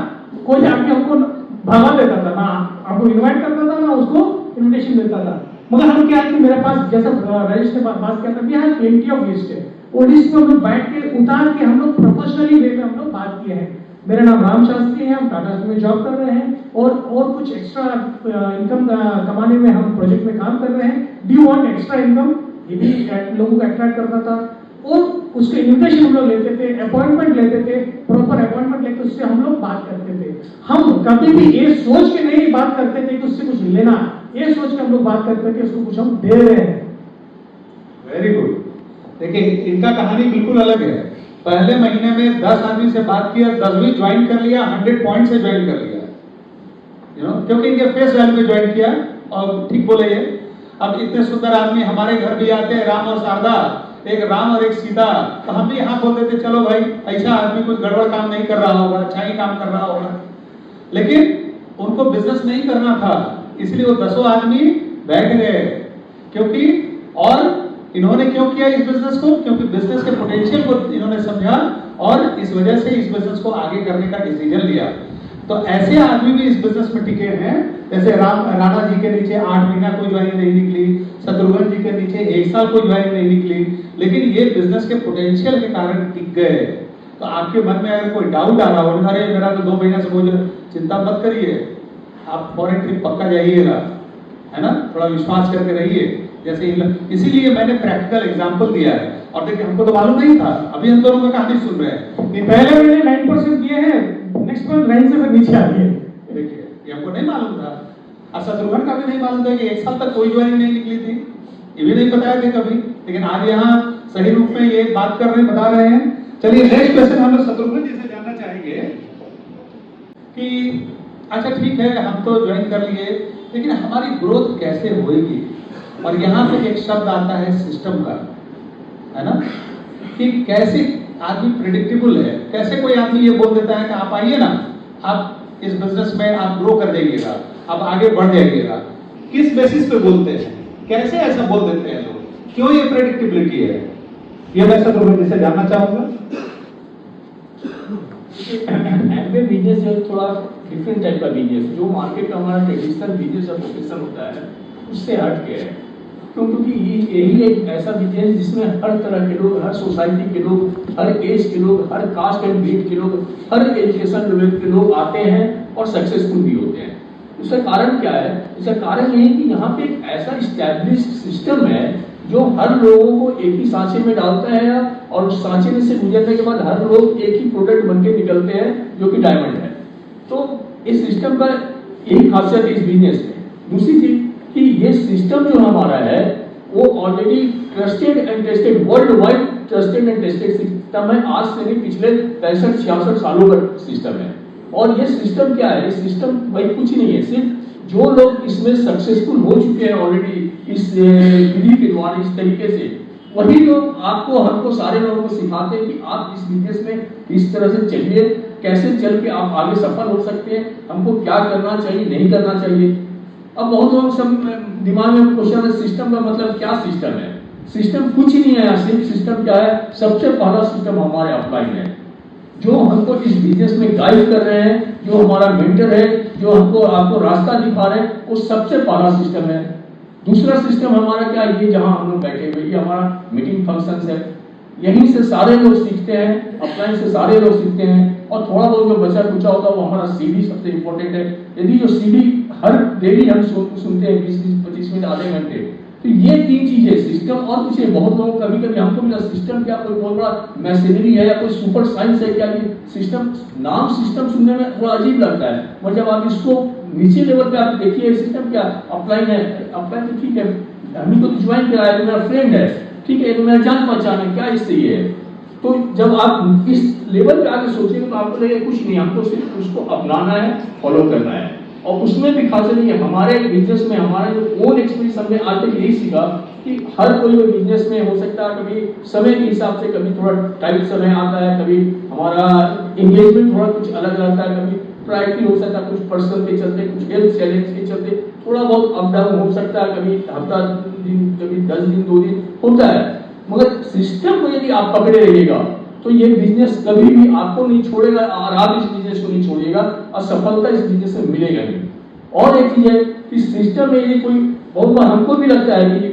कोई आदमी हमको भगा देता था, ना हमको इनवाइट करता था, ना उसको इनविटेशन देता था। मगर हम क्या है कि मेरे पास जैसा रजिश ने बात किया था, we have plenty of list है, वो लिस्ट में हम लोग बैठ के उतार के हम लोग प्रोफेशनली वे में हम लोग बात किए हैं। मेरा नाम राम शास्त्री है, हम टाटा स्टील में जॉब कर रहे हैं, और कुछ एक्स्ट्रा इनकम कमाने में हम प्रोजेक्ट में काम कर रहे हैं। Do you want extra income, ये भी लोगों को अट्रैक्ट करता था। और उसके इन्विटेशन हम लोग लेते थे, अपॉइंटमेंट लेते थे, प्रॉपर अपॉइंटमेंट लेके उससे हम लोग बात करते थे। हम कभी भी ये सोच के नहीं बात करते थे कि उससे कुछ लेना, ये सोच के हम लोग बात करते थे कि उसको कुछ हम दे रहे हैं। Very good. देखिए इनका कहानी बिल्कुल अलग है। पहले महीने में 10 आदमी से बात किया, 10वीं ज्वाइन कर लिया, 100 पॉइंट से ज्वाइन कर लिया, क्योंकि इनके फेस वैल्यू पे ज्वाइन किया। और ठीक बोले ये, अब इतने सुंदर आदमी हमारे घर भी आते हैं, राम और शारदा, एक राम और एक सीता, तो हम भी यहाँ बोल देते चलो भाई ऐसा आदमी कुछ गड़बड़ काम नहीं कर रहा होगा, अच्छा ही काम कर रहा होगा। लेकिन उनको बिजनेस नहीं करना था, इसलिए वो 10 आदमी बैठ गए। क्योंकि और इन्होंने क्यों किया इस बिजनेस को? क्योंकि बिजनेस के पोटेंशियल को इन्होंने समझा और इस वजह से इस बिजनेस को आगे करने का डिसीजन लिया। तो ऐसे आदमी भी इस बिजनेस में टिके हैं। जैसे राणा जी के नीचे 8 महीना कोई ज्वाइनिंग नहीं निकली, शत्रुघ्न जी के नीचे 1 साल कोई ज्वाइनिंग नहीं निकली, लेकिन ये बिजनेस के पोटेंशियल के कारण टिक गए। तो आपके मन में अगर कोई डाउट आ रहा हो, अरे मेरा तो 2 महीने से मुझे, चिंता मत करिए, आप फॉरेन ट्रिप पक्का जाइएगा, है ना, थोड़ा विश्वास करके रहिए। जैसे इसीलिए मैंने प्रैक्टिकल एग्जांपल दिया है। और देखिए हमको तो मालूम नहीं था, अभी हम दोनों का कहानी सुन रहे हैं। ये पहले महीने 9% दिए हैं, नेक्स्ट मंथ 9 से फिर नीचे आ गए। देखिए ये हमको नहीं मालूम था, और शत्रुघ्न का भी नहीं मालूम था कि 1 साल तक कोई ज्वाइनिंग नहीं निकली थी, ये भी नहीं बताया थे कभी। लेकिन आज यहाँ सही रूप में ये बात कर रहे हैं, बता रहे हैं। चलिए नेक्स्ट क्वेश्चन हम लोग शत्रुघ्न जी से जानना चाहेंगे कि अच्छा ठीक है हम तो ज्वाइन कर लिए, लेकिन हमारी ग्रोथ कैसे होगी? और यहाँ पे एक शब्द आता है सिस्टम का, है ना, कि कैसे आदमी प्रेडिक्टेबल है। कैसे कोई आदमी ये बोल देता है कि आप आइए ना, आप इस बिजनेस में आप ग्रो कर जाइएगा, आप आगे बढ़ जाइएगा। किस बेसिस पे बोलते हैं? कैसे ऐसा बोल देते हैं लोग? क्यों ये प्रेडिक्टेबिलिटी है? ये मैं शत्रुघ्न जी से जानना चाहूंगा। एमबीए बिजनेस जो थोड़ा डिफरेंट टाइप का बिजनेस, जो मार्केट का हमारा ट्रेडिशनल बिजनेस और प्रोफेशन होता है उससे हट के है। क्योंकि यही एक ऐसा बिजनेस जिसमें हर तरह के लोग, हर सोसाइटी के लोग, हर एज के लोग, हर कास्ट एंड ब्रीड के लोग, हर एजुकेशन लेवल के लोग आते हैं और सक्सेसफुल भी होते हैं। उसका कारण क्या है? इसका कारण ये है कि यहाँ पे एक ऐसा इस्टेब्लिश सिस्टम है जो हर लोगों को एक ही सांचे में डालता है और उस सांचे में से गुजरने के बाद हर लोग एक ही प्रोडक्ट बन के निकलते हैं जो कि डायमंड है। तो इस सिस्टम का यही खासियत है इस बिजनेस में। दूसरी चीज कि ये सिस्टम जो हमारा है वो already trusted and tested, world wide trusted and tested system है। आज से नहीं, पिछले 65-66 सालों का सिस्टम है। और ये सिस्टम क्या है? इस सिस्टम भाई कुछ नहीं है, सिर्फ जो लोग इसमें सक्सेसफुल हो चुके हैं ऑलरेडी इस विधि के द्वारा, इस तरीके से, वही लोग आपको, हमको, सारे लोगों को सिखाते हैं कि आप इस बिजनेस में इस तरह से चलिए, कैसे चल के आप आगे सफल हो सकते हैं, हमको क्या करना चाहिए, नहीं करना चाहिए। अब बहुत लोग सब दिमाग में क्वेश्चन है, सिस्टम का मतलब क्या? सिस्टम है, सिस्टम कुछ नहीं है। सिर्फ सिस्टम क्या है? सबसे पहला सिस्टम हमारे अपलाइन है, जो हमको इस बिजनेस में गाइड कर रहे हैं, जो हमारा मेंटर है, जो हमको आपको रास्ता दिखा रहे हैं, वो सबसे पहला सिस्टम है। दूसरा सिस्टम हमारा क्या है? ये जहां हम लोग बैठे हुए, ये हमारा मीटिंग फंक्शंस है। यहीं से सारे लोग सीखते हैं, अपलाइन से सारे लोग सीखते हैं। और थोड़ा बहुत जो बचा कुचा होता है वो हमारा सीडी सबसे इंपॉर्टेंट है। यदि जो सीडी हर डेली हम सुनते हैं 20-25 मिनट, आधे घंटे, तो ये 3 चीजें, सिस्टम और कुछ है। बहुत लोग कभी कभी हमको मिला सिस्टम क्या कोई बहुत बड़ा मशीनरी है या कोई सुपर साइंस है क्या? ये सिस्टम, नाम सिस्टम सुनने में थोड़ा अजीब लगता है, और जब आप इसको नीचे लेवल पे आप देखिए, सिस्टम क्या? अपलाइन है। अपलाइन तो ठीक है, हमें तो ज्वाइन कराया, तो मेरा फ्रेंड है, ठीक है, तो मेरा जान पहचान है, क्या इससे ये है? तो जब आप इस लेवल पे आके सोचेंगे तो आपको लगेगा कुछ नहीं, हमको सिर्फ उसको अपनाना है, फॉलो करना है। और उसमें भी खास नहीं है, हमारे बिजनेस में हमारा जो ओन एक्सपीरियंस हमने आज तक यही सीखा कि हर कोई बिजनेस में हो सकता है कभी समय के हिसाब से, कभी थोड़ा टाइट समय आता है, कभी हमारा एंगेजमेंट थोड़ा कुछ अलग रहता है, कभी प्रायोरिटी हो सकता है, कुछ पर्सनल के चलते, कुछ हेल्थ चैलेंज के चलते थोड़ा बहुत अप डाउन हो सकता है, कभी हफ्ता दिन, कभी 10 दिन 2 दिन होता है। मगर सिस्टम को यदि आप पकड़े रहिएगा तो ये बिजनेस कभी भी आपको नहीं छोड़ेगा और आप इस बिजनेस को नहीं छोड़िएगा और सफलता इस बिजनेस में मिलेगा नहीं। और एक चीज है कि सिस्टम में यदि कोई, बहुत बार हमको भी लगता है कि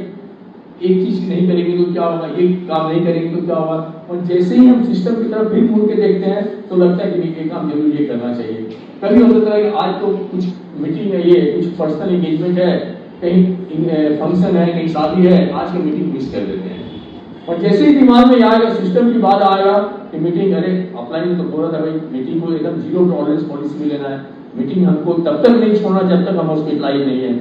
एक चीज नहीं करेंगे तो क्या होगा, एक काम नहीं करेंगे तो क्या होगा, और जैसे ही हम सिस्टम की तरफ फिर मुड़ के देखते हैं तो लगता है कि नहीं, ये काम जरूर ये करना चाहिए। कभी हो सकता है कि आज तो कुछ मीटिंग है, ये कुछ पर्सनल एंगेजमेंट है, कहीं फंक्शन है, कहीं शादी है, आज की मीटिंग मिस कर देते हैं। और जैसे ही दिमाग में आएगा, सिस्टम की बात आएगा कि मीटिंग, अरे अपलाइन तो बोला था भाई मीटिंग को एकदम 0 टॉलरेंस पॉलिसी में लेना है, मीटिंग हमको तब तक नहीं छोड़ना जब तक हम हॉस्पिटलाइज नहीं है,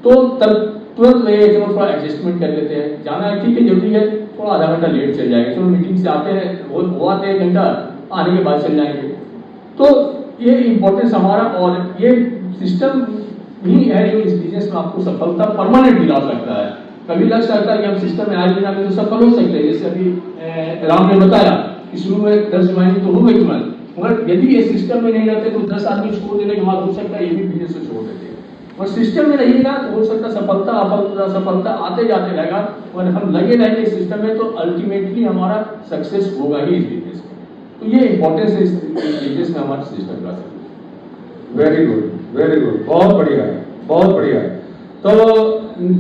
तो तब तुरंत थोड़ा एडजस्टमेंट कर लेते हैं। जाना है ठीक है, जरूरी है, थोड़ा आधा घंटा लेट चल जाएंगे, चलो मीटिंग से आते हैं वो आते हैं घंटा, आने के बाद चल जाएंगे। तो ये इम्पोर्टेंस हमारा, और ये सिस्टम ही है जो इस बिजनेस में आपको सफलता परमानेंट दिला सकता है। कभी लग सकता है कि हम सिस्टम में आज में तो सफल हो सकते हैं, जैसे अभी राम ने बताया कि शुरू में 10 ज्वाइनिंग तो हो गई तुरंत, मगर यदि ये सिस्टम में नहीं रहते तो 10 आदमी छोड़ देने के बाद हो सकता है ये भी बिजनेस से छोड़ देते हैं। और सिस्टम में रहिएगा तो हो सकता है सफलता आते जाते रहेगा, और हम लगे रहेंगे सिस्टम में तो अल्टीमेटली हमारा सक्सेस होगा ही इस बिजनेस में। तो ये इंपॉर्टेंस है इस बिजनेस में हमारे सिस्टम का। वेरी गुड, वेरी गुड, बहुत बढ़िया है, बहुत बढ़िया है। तो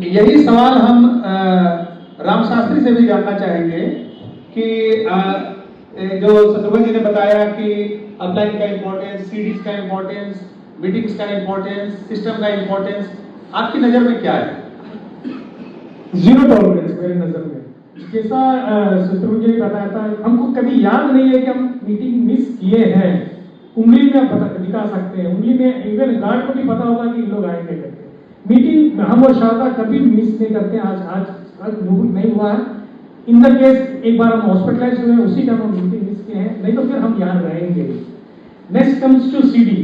यही सवाल हम राम शास्त्री से भी जानना चाहेंगे कि जो शत्रुघ्न जी ने बताया कि अपलाइन का इम्पोर्टेंस, सीडीज का इम्पोर्टेंस, मीटिंग्स का इम्पोर्टेंस, सिस्टम का इम्पोर्टेंस, आपकी नजर में क्या है? जीरो टॉलरेंस मेरे नजर में, जैसा शत्रुघ्न जी ने बताया था, हमको कभी याद नहीं है कि हम मीटिंग मिस किए हैं। उंगली में दिखा सकते हैं, उंगली में, इवन गार्ड को भी पता होगा कि लोग आएंगे करके। मीटिंग हम और शारदा कभी मिस नहीं करते, आज नहीं हुआ है। इन द केस एक बार हम हॉस्पिटलाइज हुए, उसी टाइम हम मीटिंग मिस किए हैं, नहीं तो फिर हम याद रहेंगे। Next comes to CD.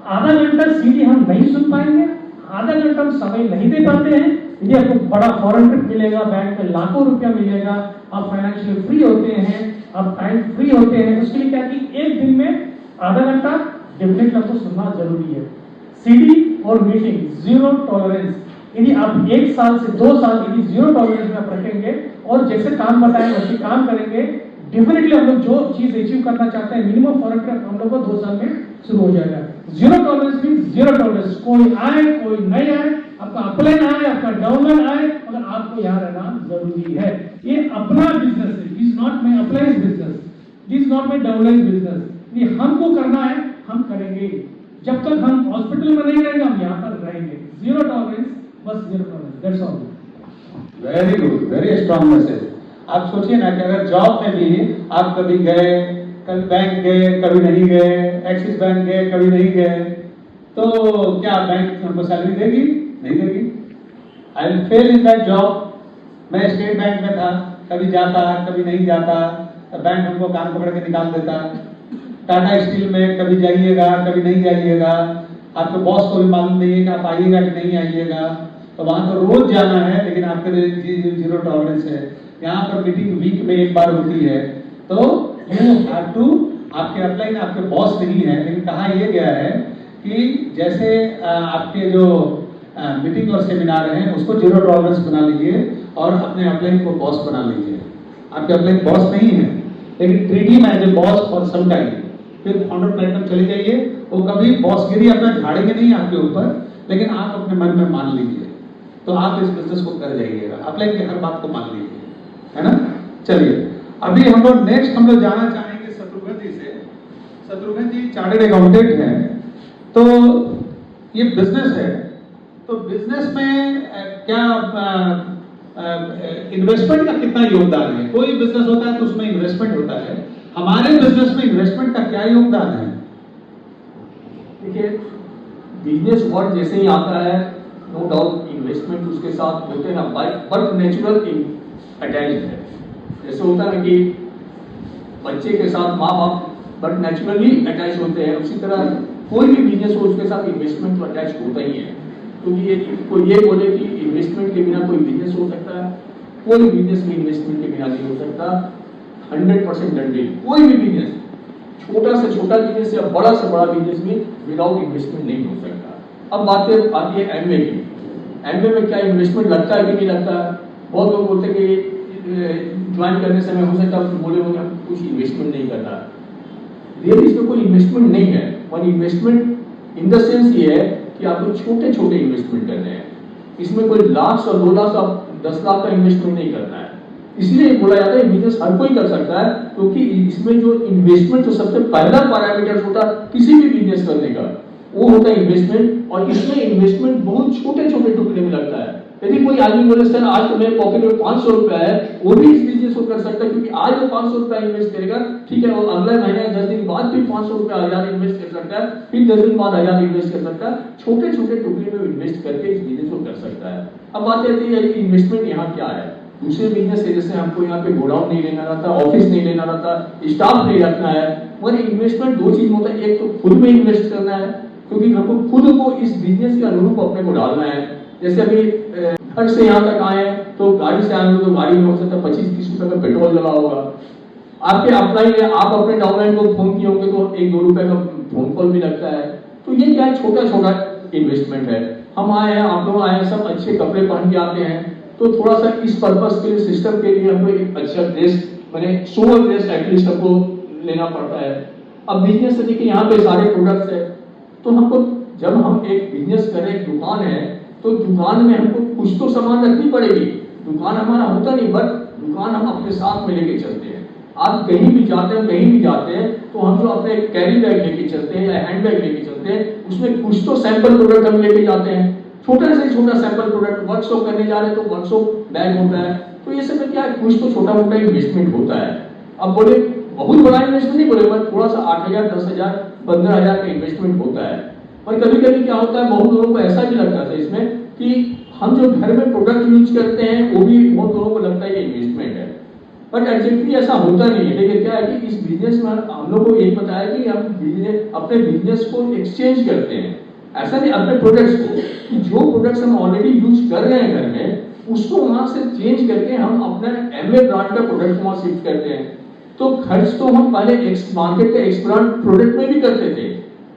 आधा घंटा सीडी हम नहीं सुन पाएंगे, आधा घंटा हम समय नहीं दे पाते हैं। यदि आपको बड़ा फॉरेन ट्रिप मिलेगा, बैंक में लाखों रुपया मिलेगा, आप फाइनेंशियल फ्री होते हैं, आप टाइम फ्री होते हैं, उसके लिए क्या कि एक दिन में आधा घंटा डेफिनेटली आपको सुनना जरूरी है। सीडी और मीटिंग जीरो टॉलरेंस। यदि आप 1 साल से 2 साल यदि जीरो टॉलरेंस में आप रखेंगे और जैसे काम बताएं वैसे काम करेंगे, डेफिनेटली हम लोग जो चीज अचीव करना चाहते हैं मिनिमम फॉरेन ट्रिप हम लोग को 2 साल में शुरू हो जाएगा। Zero tolerance mean zero tolerance, कोई आए कोई नहीं आए, आपका अपलाइन आए आपका डाउनलाइन आए, मगर आपको यहाँ रहना जरूरी है। ये अपना बिजनेस है, this not my upline business, this not my downline business. ये हमको करना है, हम करेंगे। जब तक हम हॉस्पिटल में नहीं रहेंगे हम यहाँ पर रहेंगे। जीरो टॉलरेंस, बस zero tolerance, that's all. Very good, very strong message. आप सोचिए ना कि अगर जॉब में भी आप कभी गए, कल बैंक गए कभी नहीं गए, एक्सिस बैंक गए कभी नहीं गए, तो क्या बैंक हमको सैलरी देगी? नहीं देगी। I will fail in that job. मैं स्टेट बैंक में था, कभी जाता कभी नहीं जाता, बैंक हमको कान पकड़ के निकाल देता। टाटा स्टील में कभी जाइएगा कभी नहीं जाइएगा, आपके बॉस को भी मालूम नहीं है कि आप आइएगा कि नहीं आइएगा, तो वहां तो रोज जाना है, लेकिन आपके लिए जीरो टॉलरेंस है। यहाँ पर मीटिंग वीक में 1 बार होती है, तो यू हैव टू, आपके अपलाइन आपके बॉस नहीं है, लेकिन कहा यह गया है कि जैसे आपके जो मीटिंग और सेमिनार हैं उसको जीरो टॉलरेंस बना लीजिए और अपने अपलाइन को बॉस बना लीजिए। आपके अपलाइन बॉस नहीं है, लेकिन treat him as a boss for some time. फिर फाउंडर प्लेटफॉर्म चले जाइए, वो कभी बॉसगिरी अपना झाड़ेंगे नहीं आपके ऊपर, लेकिन आप अपने मन में मान लीजिए, तो आप इस बिजनेस को कर जाइएगा। अपलाइन की हर बात को मान लीजिए, है ना। चलिए अभी हम लोग नेक्स्ट जाना चाहेंगे शत्रुघ्न जी से। शत्रुघ्न जी चार्टर्ड अकाउंटेंट हैं, तो ये बिजनेस है, तो बिजनेस में क्या इन्वेस्टमेंट का कितना योगदान है? कोई बिजनेस होता है तो उसमें इन्वेस्टमेंट होता है, हमारे बिजनेस में इन्वेस्टमेंट का क्या योगदान है? देखिए, बिजनेस वर्ड जैसे ही आता है, नो डाउट इन्वेस्टमेंट उसके साथ होते हैं, बट नेचुरल अटैच्ड है। जैसे होता है ना कि बच्चे के साथ माँ बाप बट नेचुरली अटैच होते हैं, उसी तरह कोई भी बिजनेस हो उसके साथ इन्वेस्टमेंट तो अटैच होता ही है। क्योंकि ये कोई ये बोले कि इन्वेस्टमेंट के बिना कोई बिजनेस हो सकता है, कोई बिजनेस भी इन्वेस्टमेंट के बिना नहीं हो सकता। 100% गारंटी, कोई भी बिजनेस, छोटा से छोटा बिजनेस या बड़ा से बड़ा बिजनेस भी विदाउट इन्वेस्टमेंट नहीं हो सकता। अब बात आती है एमवे की। एमवे में क्या इन्वेस्टमेंट लगता है कि नहीं लगता है? बहुत लोग बोलते हैं कि ज्वाइन करने समय हो सकता है बोले होंगे कुछ इन्वेस्टमेंट नहीं करता। रियली इसमें कोई इन्वेस्टमेंट नहीं है। One investment in the sense ये है कि आपको छोटे छोटे इन्वेस्टमेंट करने हैं। इसमें कोई लाख और 2 लाख और 10 लाख का इन्वेस्टमेंट नहीं करना है। इसलिए बोला जाता है बिजनेस हर कोई कर सकता है, क्योंकि इसमें जो इन्वेस्टमेंट जो सबसे पहला पैरामीटर होता है किसी भी बिजनेस करने का, वो होता है इन्वेस्टमेंट। और इसमें इन्वेस्टमेंट बहुत छोटे छोटे टुकड़े में लगता है। यदि कोई आदमी बोले सर आज तो मेरे पॉकेट में 500 रुपया है, वो भी इस बिजनेस को कर सकता है, क्योंकि आज वो 500 रुपया इन्वेस्ट करेगा, ठीक है, वो अगले महीने 10 दिन बाद फिर 500 रुपया 1000 इन्वेस्ट कर सकता है, फिर 10 दिन बाद 1000 इन्वेस्ट कर सकता है। छोटे छोटे टुकड़े में इन्वेस्ट करके इस बिजनेस को कर सकता है। अब बात आती है कि इन्वेस्टमेंट यहाँ क्या है। दूसरे बिजनेस है, जैसे हमको यहाँ पे गोडाउन नहीं लेना रहता, ऑफिस नहीं लेना रहता, स्टाफ नहीं रखना है, मगर इन्वेस्टमेंट दो चीज में होता है। एक तो खुद में इन्वेस्ट करना है, क्योंकि हमको खुद को इस बिजनेस के अनुरूप अपने को डालना है। जैसे अभी घर से यहाँ तक आए तो गाड़ी से आएंगे तो गाड़ी में हो सकता है 25-30 रुपए का पेट्रोल जला होगा। आपके अपलाइन है, आप अपने डाउनलाइन को फोन किए होंगे तो 1-2 रुपए का फोन कॉल भी लगता है। तो ये क्या है, छोटा छोटा इन्वेस्टमेंट है। हम आए हैं, आप लोग आए हैं, सब अच्छे कपड़े पहन के आते हैं, तो थोड़ा सा इस पर्पस के लिए, सिस्टम के लिए हमको एक अच्छा ड्रेस, मैंने सोवर ड्रेस एटलीस्ट हमको लेना पड़ता है। अब बिजनेस से देखिए यहाँ पे सारे प्रोडक्ट्स है, तो हमको जब हम एक बिजनेस करें, एक दुकान है, तो दुकान में हमको कुछ तो सामान रखनी पड़ेगी। दुकान हमारा होता नहीं, बट दुकान हम अपने साथ में लेके चलते हैं। आप कहीं भी जाते हैं, कहीं भी जाते हैं, तो हम जो अपने कैरी बैग लेके चलते हैं या हैंड बैग लेके चलते हैं, उसमें कुछ तो सैंपल प्रोडक्ट हम लेके जाते हैं। छोटा से छोटा सैंपल प्रोडक्ट, वर्कशॉप करने जा रहे हैं तो वर्कशॉप बैग होता है। तो ये सब क्या है, कुछ तो छोटा मोटा इन्वेस्टमेंट होता है। अब बोले बहुत बड़ा इन्वेस्टमेंट नहीं बोले, बट थोड़ा सा 8,000, 10,000, 15,000 का इन्वेस्टमेंट होता है। और कभी कभी क्या होता है, बहुत लोगों को ऐसा भी लगता था इसमें कि हम जो घर में प्रोडक्ट यूज करते हैं वो भी बहुत लोगों को लगता है ये इन्वेस्टमेंट है, बट एग्जैक्टली ऐसा होता नहीं है। लेकिन क्या है कि इस बिजनेस में हम लोग को यही बताया कि हम अपने बिजनेस को एक्सचेंज करते हैं। ऐसा नहीं अपने प्रोडक्ट्स को, कि जो प्रोडक्ट्स हम ऑलरेडी यूज कर रहे हैं घर में, उसको वहां से चेंज करके हम अपने एमए ब्रांड का प्रोडक्ट वहां शिफ्ट करते हैं। तो खर्च तो हम पहले मार्केट के एक्स ब्रांड प्रोडक्ट में भी करते थे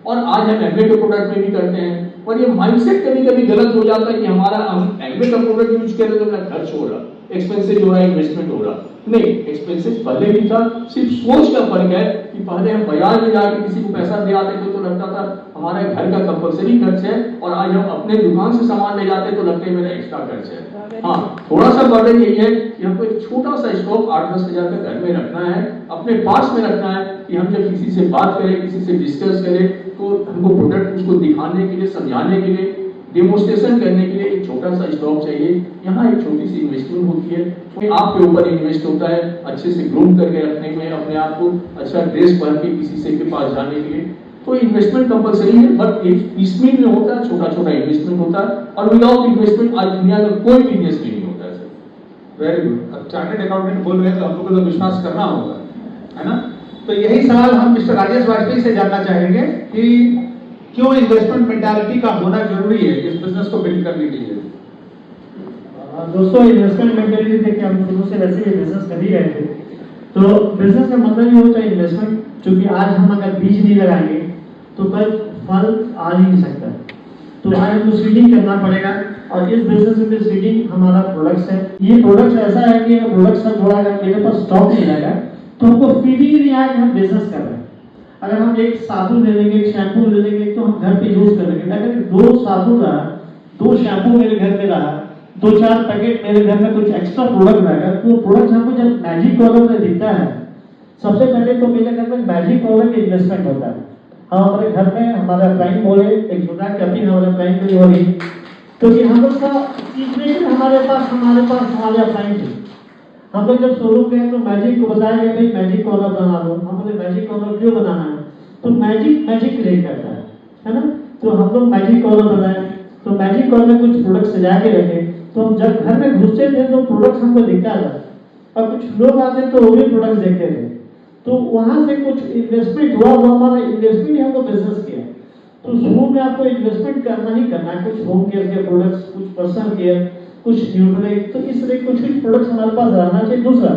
और आज हम एमए के प्रोडक्ट में भी करते हैं। और ये माइंडसेट कभी कभी गलत हो जाता है कि हमारा हम एमए का प्रोडक्ट यूज करें तो मेरा खर्च हो रहा, एक्सपेंसिव हो रहा है, इन्वेस्टमेंट हो रहा। नहीं, एक्सपेंसिव पहले भी था, सिर्फ सोच का फर्क है कि पहले हम बाजार में जाकर किसी को पैसा दे आते थे तो लगता था हमारा घर का कंपल्सरी खर्च है, और आज हम अपने दुकान से सामान ले जाते तो लगता है मेरा एक्स्ट्रा खर्च है। हाँ, थोड़ा सा बर्डन यही है कि हमको एक छोटा सा स्टॉक 8-10 हजार का घर में रखना है, अपने पास में रखना है, कि हम जब किसी से बात करें, किसी से डिस्कस करें, तो हमको प्रोडक्ट उसको दिखाने के लिए, समझाने के लिए, डेमोस्ट्रेशन करने के लिए एक छोटा सा स्टॉक चाहिए। यहाँ एक छोटी सी इन्वेस्टमेंट होती है, तो आपके ऊपर इन्वेस्ट होता है अच्छे से ग्रूम करके रखने में, अपने आप को अच्छा ड्रेस पहन के किसी से के पास जाने के लिए। तो इन्वेस्टमेट कंपलसरी है, बट इसमें में होता है, छोटा छोटा इन्वेस्टमेंट होता है, और विदाउट इन्वेस्टमेंट आज दुनिया का कोई बिजनेस नहीं होता है सर। Very good. अब चार्टर्ड अकाउंटेंट बोल रहे हैं तो हम लोग को तो विश्वास करना होगा, है ना? तो यही सवाल हम मिस्टर राजेश वाजपेयी से जानना चाहेंगे कि क्यों इन्वेस्टमेंट मेंटालिटी का होना जरूरी है इस बिजनेस को बिल्ड करने के लिए। दोस्तों, इन्वेस्टमेंट मेंटालिटी देखिए, हम शुरू से वैसे ही बिजनेस कर ही रहे थे। तो बिजनेस का मतलब ये होता है इन्वेस्टमेंट, क्योंकि आज हम अगर बीज नहीं लगाएंगे तो कल फल आ ही नहीं सकता। तो आज हमको सीडिंग करना पड़ेगा, और इस बिजनेस में सीडिंग हमारा प्रोडक्ट्स है। ये प्रोडक्ट्स ऐसा है कि प्रोडक्ट्स का थोड़ा अगर मेरे पास स्टॉक नहीं रहेगा तो हमको फीलिंग नहीं आएगा कि हम बिजनेस कर रहे हैं। अगर हम एक साबुन ले लेंगे, एक शैम्पू ले लेंगे, तो हम घर पे यूज कर लेंगे। अगर 2 साबुन रहा, 2 शैम्पू मेरे घर में रहा, 2-4 पैकेट मेरे घर में कुछ एक्स्ट्रा प्रोडक्ट रहेगा, तो प्रोडक्ट हमको जब मैजिक कॉलम में दिखता है, सबसे पहले तो मेरे घर में मैजिक कॉलम की इन्वेस्टमेंट होता है। हम हमारे घर में हमारा प्राइम बोले एक छोटा कपिंग हमारे प्राइम में हो रही, क्योंकि हम लोग का इक्विटी हमारे पास हमारे अप्लाइन थे। हम लोग जब शोरूम गए तो मैजिक को बताया गया भाई मैजिक कॉलर बना लो। हम बोले मैजिक कॉलर क्यों बनाना है, तो मैजिक क्रिएट करता है ना। तो हम लोग मैजिक कॉलर बनाए, तो मैजिक कॉलर में कुछ प्रोडक्ट सजा के रखे, तो हम जब घर में घुसते थे तो प्रोडक्ट हमको दिखता था, और कुछ लोग आते तो वो भी प्रोडक्ट देखते थे। तो वहां से कुछ इन्वेस्टमेंट हुआ, वो हमारा इन्वेस्टमेंट ही हमको बिजनेस किया। तो शुरू में आपको इन्वेस्टमेंट करना ही करना है, कुछ होम केयर के प्रोडक्ट्स, कुछ पर्सनल केयर, कुछ न्यूट्रिक, तो इस तरह कुछ प्रोडक्ट्स हमारे पास रहना चाहिए। दूसरा,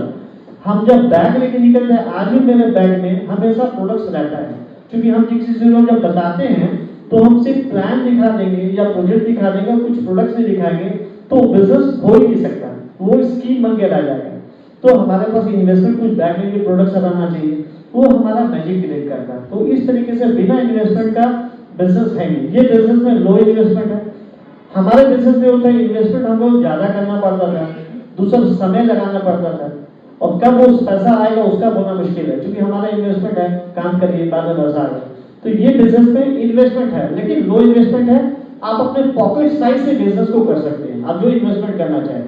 हम जब बैग लेके निकलते हैं, आज भी मेरे बैग में हमेशा प्रोडक्ट्स रहता है, क्योंकि हम किसी से जब बताते हैं तो हम सिर्फ प्लान दिखा देंगे या प्रोजेक्ट दिखा देंगे, कुछ प्रोडक्ट्स नहीं दिखाएंगे तो बिजनेस हो ही नहीं सकता, वो स्कीम बन के रह जाएगा। तो हमारे पास इन्वेस्टमेंट कुछ बैग में प्रोडक्ट्स रहना चाहिए, वो हमारा मैजिक क्रिएट करता है। तो इस तरीके से बिना इन्वेस्टमेंट का बिजनेस है नहीं। ये बिजनेस में लो इन्वेस्टमेंट है। हमारे बिजनेस में होता है इन्वेस्टमेंट हमको ज्यादा करना पड़ता था, दूसरा समय लगाना पड़ता था, और कब वो पैसा आएगा उसका बोलना मुश्किल है, क्योंकि हमारा इन्वेस्टमेंट है, काम करिए बाद में पैसा आएगा। तो ये बिजनेस में इन्वेस्टमेंट है, लेकिन लो इन्वेस्टमेंट है। आप अपने पॉकेट साइज से बिजनेस को कर सकते हैं, आप जो इन्वेस्टमेंट करना चाहें।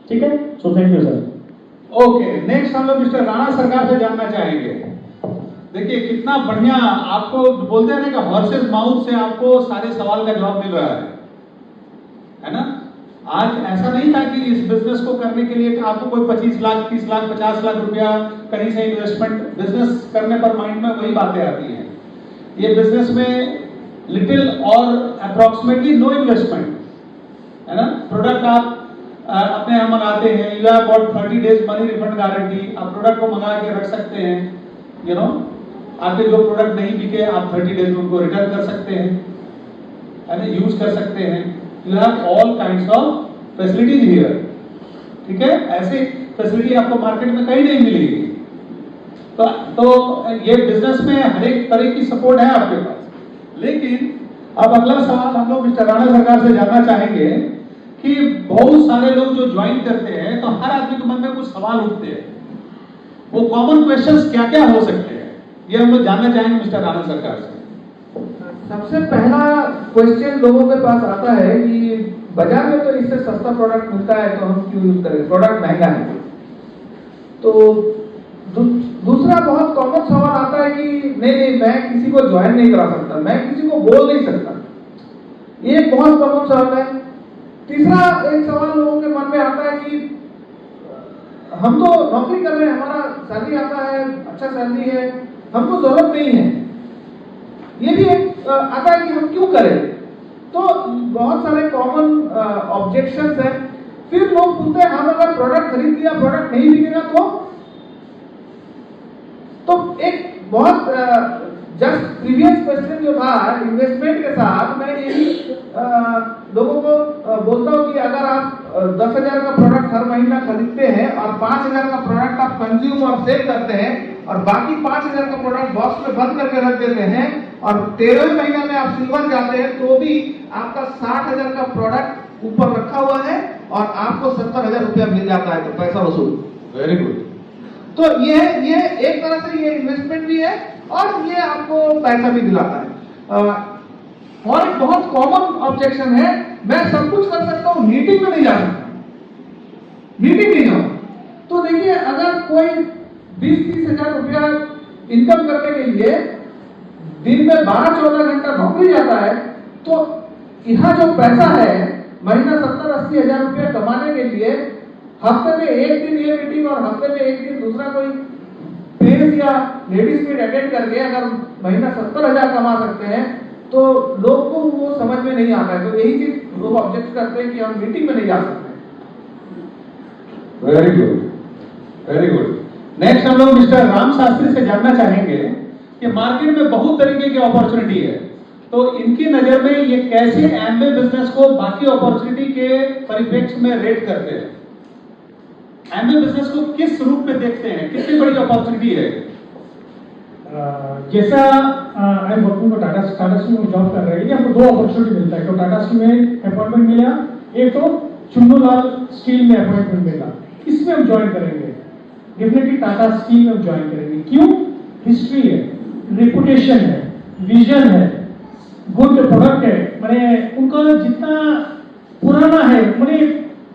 ठीक है, so thank you sir. Okay, next हम लोग मिस्टर राणा सरकार से जानना चाहेंगे। देखिए कितना बढ़िया, आपको बोलते हैं ना कि हॉर्सेस माउथ से आपको सारे सवाल का जवाब मिल रहा है ना। आज ऐसा नहीं था कि इस बिजनेस को करने के लिए आपको कोई 25 लाख 30 लाख 50 लाख रुपया कहीं से इन्वेस्टमेंट, बिजनेस करने पर माइंड में वही बातें आती हैं। ये बिजनेस में लिटिल और अप्रोक्सीमेटली नो इन्वेस्टमेंट है ना। प्रोडक्ट आप अपने यहाँ मंगाते हैं, you have got 30 days money refund guarantee, आप प्रोडक्ट को मंगा के रख सकते हैं, यू नो। आपके जो प्रोडक्ट नहीं बिके आप 30 डेज में उनको रिटर्न कर सकते हैं, है ना, यूज कर सकते हैं। You have all kinds of facilities here, ठीक है। ऐसे फैसिलिटी आपको मार्केट में कहीं नहीं मिलेगी। तो ये बिजनेस में हर एक तरह की सपोर्ट है आपके पास। लेकिन अब अगला सवाल हम लोग मिस्टर राणा सरकार से जानना चाहेंगे कि बहुत सारे लोग जो ज्वाइन करते हैं तो हर आदमी के मन में कुछ सवाल उठते हैं, वो कॉमन क्वेश्चंस क्या क्या हो सकते हैं, ये हम लोग जानना चाहेंगे मिस्टर राणा सरकार से। सबसे पहला क्वेश्चन लोगों के पास आता है कि बाजार में तो इससे सस्ता प्रोडक्ट मिलता है तो हम क्यों यूज करें, प्रोडक्ट महंगा है। तो दूसरा बहुत कॉमन सवाल आता है कि नहीं मैं किसी को ज्वाइन नहीं करा सकता, मैं किसी को बोल नहीं सकता, ये एक बहुत कॉमन सवाल है। तीसरा एक सवाल लोगों के मन में आता है कि हम तो नौकरी कर रहे हैं, हमारा सैलरी आता है, अच्छा सैलरी है, हमको जरूरत नहीं है। ये भी एक आता है कि हम क्यों करें। तो बहुत सारे कॉमन ऑब्जेक्शंस हैं। फिर लोग पूछते हैं हम अगर प्रोडक्ट खरीद लिया, प्रोडक्ट नहीं बिकेगा तो एक बहुत जस्ट प्रीवियस क्वेश्चन जो था इन्वेस्टमेंट के साथ, मैं यही लोगों को बोलता हूँ कि अगर आप 10,000 का प्रोडक्ट हर महीना खरीदते हैं और 5,000 का प्रोडक्ट आप कंज्यूम और सेल करते हैं और बाकी 5,000 का प्रोडक्ट बॉक्स में बंद करके रख देते हैं और 13वें महीना में आप सिल्वर जाते हैं तो भी आपका 60,000 का प्रोडक्ट ऊपर रखा हुआ है और आपको 70,000 रुपया मिल जाता है, तो पैसा वसूल। Very good. तो ये एक तरह से ये इन्वेस्टमेंट भी है और ये आपको पैसा भी दिलाता है। और एक बहुत कॉमन ऑब्जेक्शन है, मैं सब कुछ कर सकता हूँ, मीटिंग में नहीं जा सकता, मीटिंग नहीं जाऊँ। तो देखिए अगर कोई 20-30 हजार रुपया इनकम करने के लिए दिन में 12-14 घंटा नौकरी जाता है, तो यहाँ जो पैसा है महीना 70-80 हजार रुपया कमाने के लिए हफ्ते में एक दिन ये मीटिंग और हफ्ते में एक दिन दूसरा कोई प्रेस या लेडीज मीट अटेंड करके अगर महीना 70,000 कमा सकते हैं तो लोग को वो समझ में नहीं आता है। तो यही चीज लोग ऑब्जेक्ट करते हैं कि हम मीटिंग में नहीं जा सकते। Very good, very good. Next हम लोग मिस्टर राम शास्त्री से जानना चाहेंगे कि मार्केट में बहुत तरीके की अपॉर्चुनिटी है, तो इनकी नजर में ये कैसे एमवे बिजनेस को बाकी अपॉर्चुनिटी के परिप्रेक्ष्य में रेट करते हैं, एमवे बिजनेस को किस रूप में देखते हैं, कितनी बड़ी अपॉर्चुनिटी है। जैसा I am working for Tata steel में जॉब कर रहे हैं, हमको 2 अपॉर्चुनिटी मिलता है। तो टाटा स्टील में अपॉइंटमेंट मिला, एक तो चुन्नूलाल स्टील में अपॉइंटमेंट मिला, इसमें हम ज्वाइन करेंगे, डेफिनेटली टाटा स्टील में हम ज्वाइन करेंगे। क्यों? हिस्ट्री है, रेपुटेशन है, विजन है, गुड प्रोडक्ट है, मैंने उनका जितना पुराना है, मैंने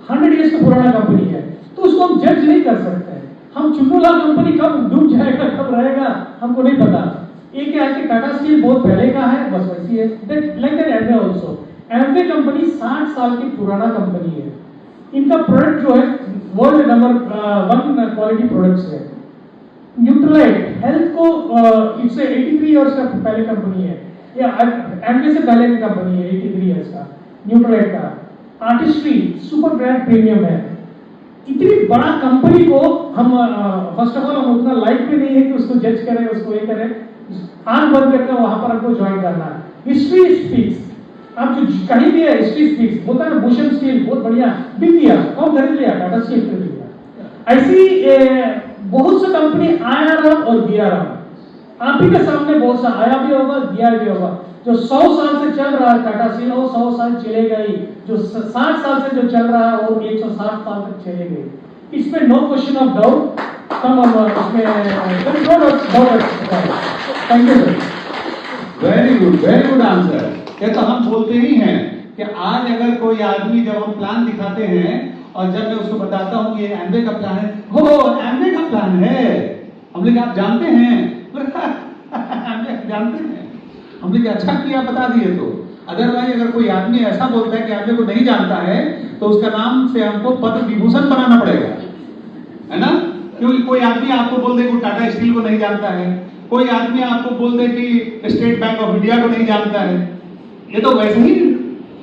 100 इयर्स का पुराना कंपनी है, तो उसको हम जज नहीं कर सकते हैं। हम चुन्नूलाल कंपनी कब डूब जाएगा, कब रहेगा, हमको नहीं पता। एक क्या है कि टाटा स्टील बहुत पहले का है, बस वैसी है। Like that Amway also, Amway company 60 साल की पुराना कंपनी है। इनका प्रोडक्ट जो है वर्ल्ड नंबर 1 क्वालिटी प्रोडक्ट्स है। न्यूट्रलाइट हेल्थ को इट्स 83 इयर्स का पहले कंपनी है, या एमवे से पहले की कंपनी है, 83 इयर्स का न्यूट्रलाइट का। आर्टिस्ट्री सुपर ब्रांड प्रीमियम है। इतनी बड़ा कंपनी को हम फर्स्ट ऑफ ऑल हम उतना लाइफ में नहीं है कि उसको जज करें, उसको ये करें, आंख बंद करके वहां पर हमको ज्वाइन करना है। हिस्ट्री स्पीक्स, आप जो कहीं भी है हिस्ट्री स्पीक्स, होता है भूषण स्टील बहुत बढ़िया बिक गया, कौन खरीद लिया? टाटा स्टील खरीद लिया। ऐसी बहुत सी कंपनी आया रहा और दिया रहा, आप ही के सामने बहुत सा आया भी होगा, दिया भी होगा। जो 100 साल से चल रहा है टाटा स्टील, वो 100 साल चलेगा ही। जो 60 साल से जो चल रहा है वो 160 साल तक चलेगा। इसमें नो क्वेश्चन ऑफ डाउट, कम इसमें thank you sir. Very good answer. ये तो हम बोलते ही हैं कि आज अगर कोई आदमी, जब हम प्लान दिखाते हैं और जब मैं उसको बताता हूँ ये एमवे का प्लान है, हो एमवे का प्लान है, हम लोग आप जानते हैं एमवे जानते हैं, हम लोग अच्छा किया बता दिए। तो अदरवाइज अगर कोई आदमी ऐसा बोलता है कि एमवे को नहीं जानता है तो उसका नाम से हमको पद्म विभूषण बनाना पड़ेगा, है ना? क्योंकि कोई आदमी आपको बोल दे कि टाटा स्टील को नहीं जानता है, कोई आदमी आपको बोल दे कि स्टेट बैंक ऑफ इंडिया को नहीं जानता है, ये तो वैसे ही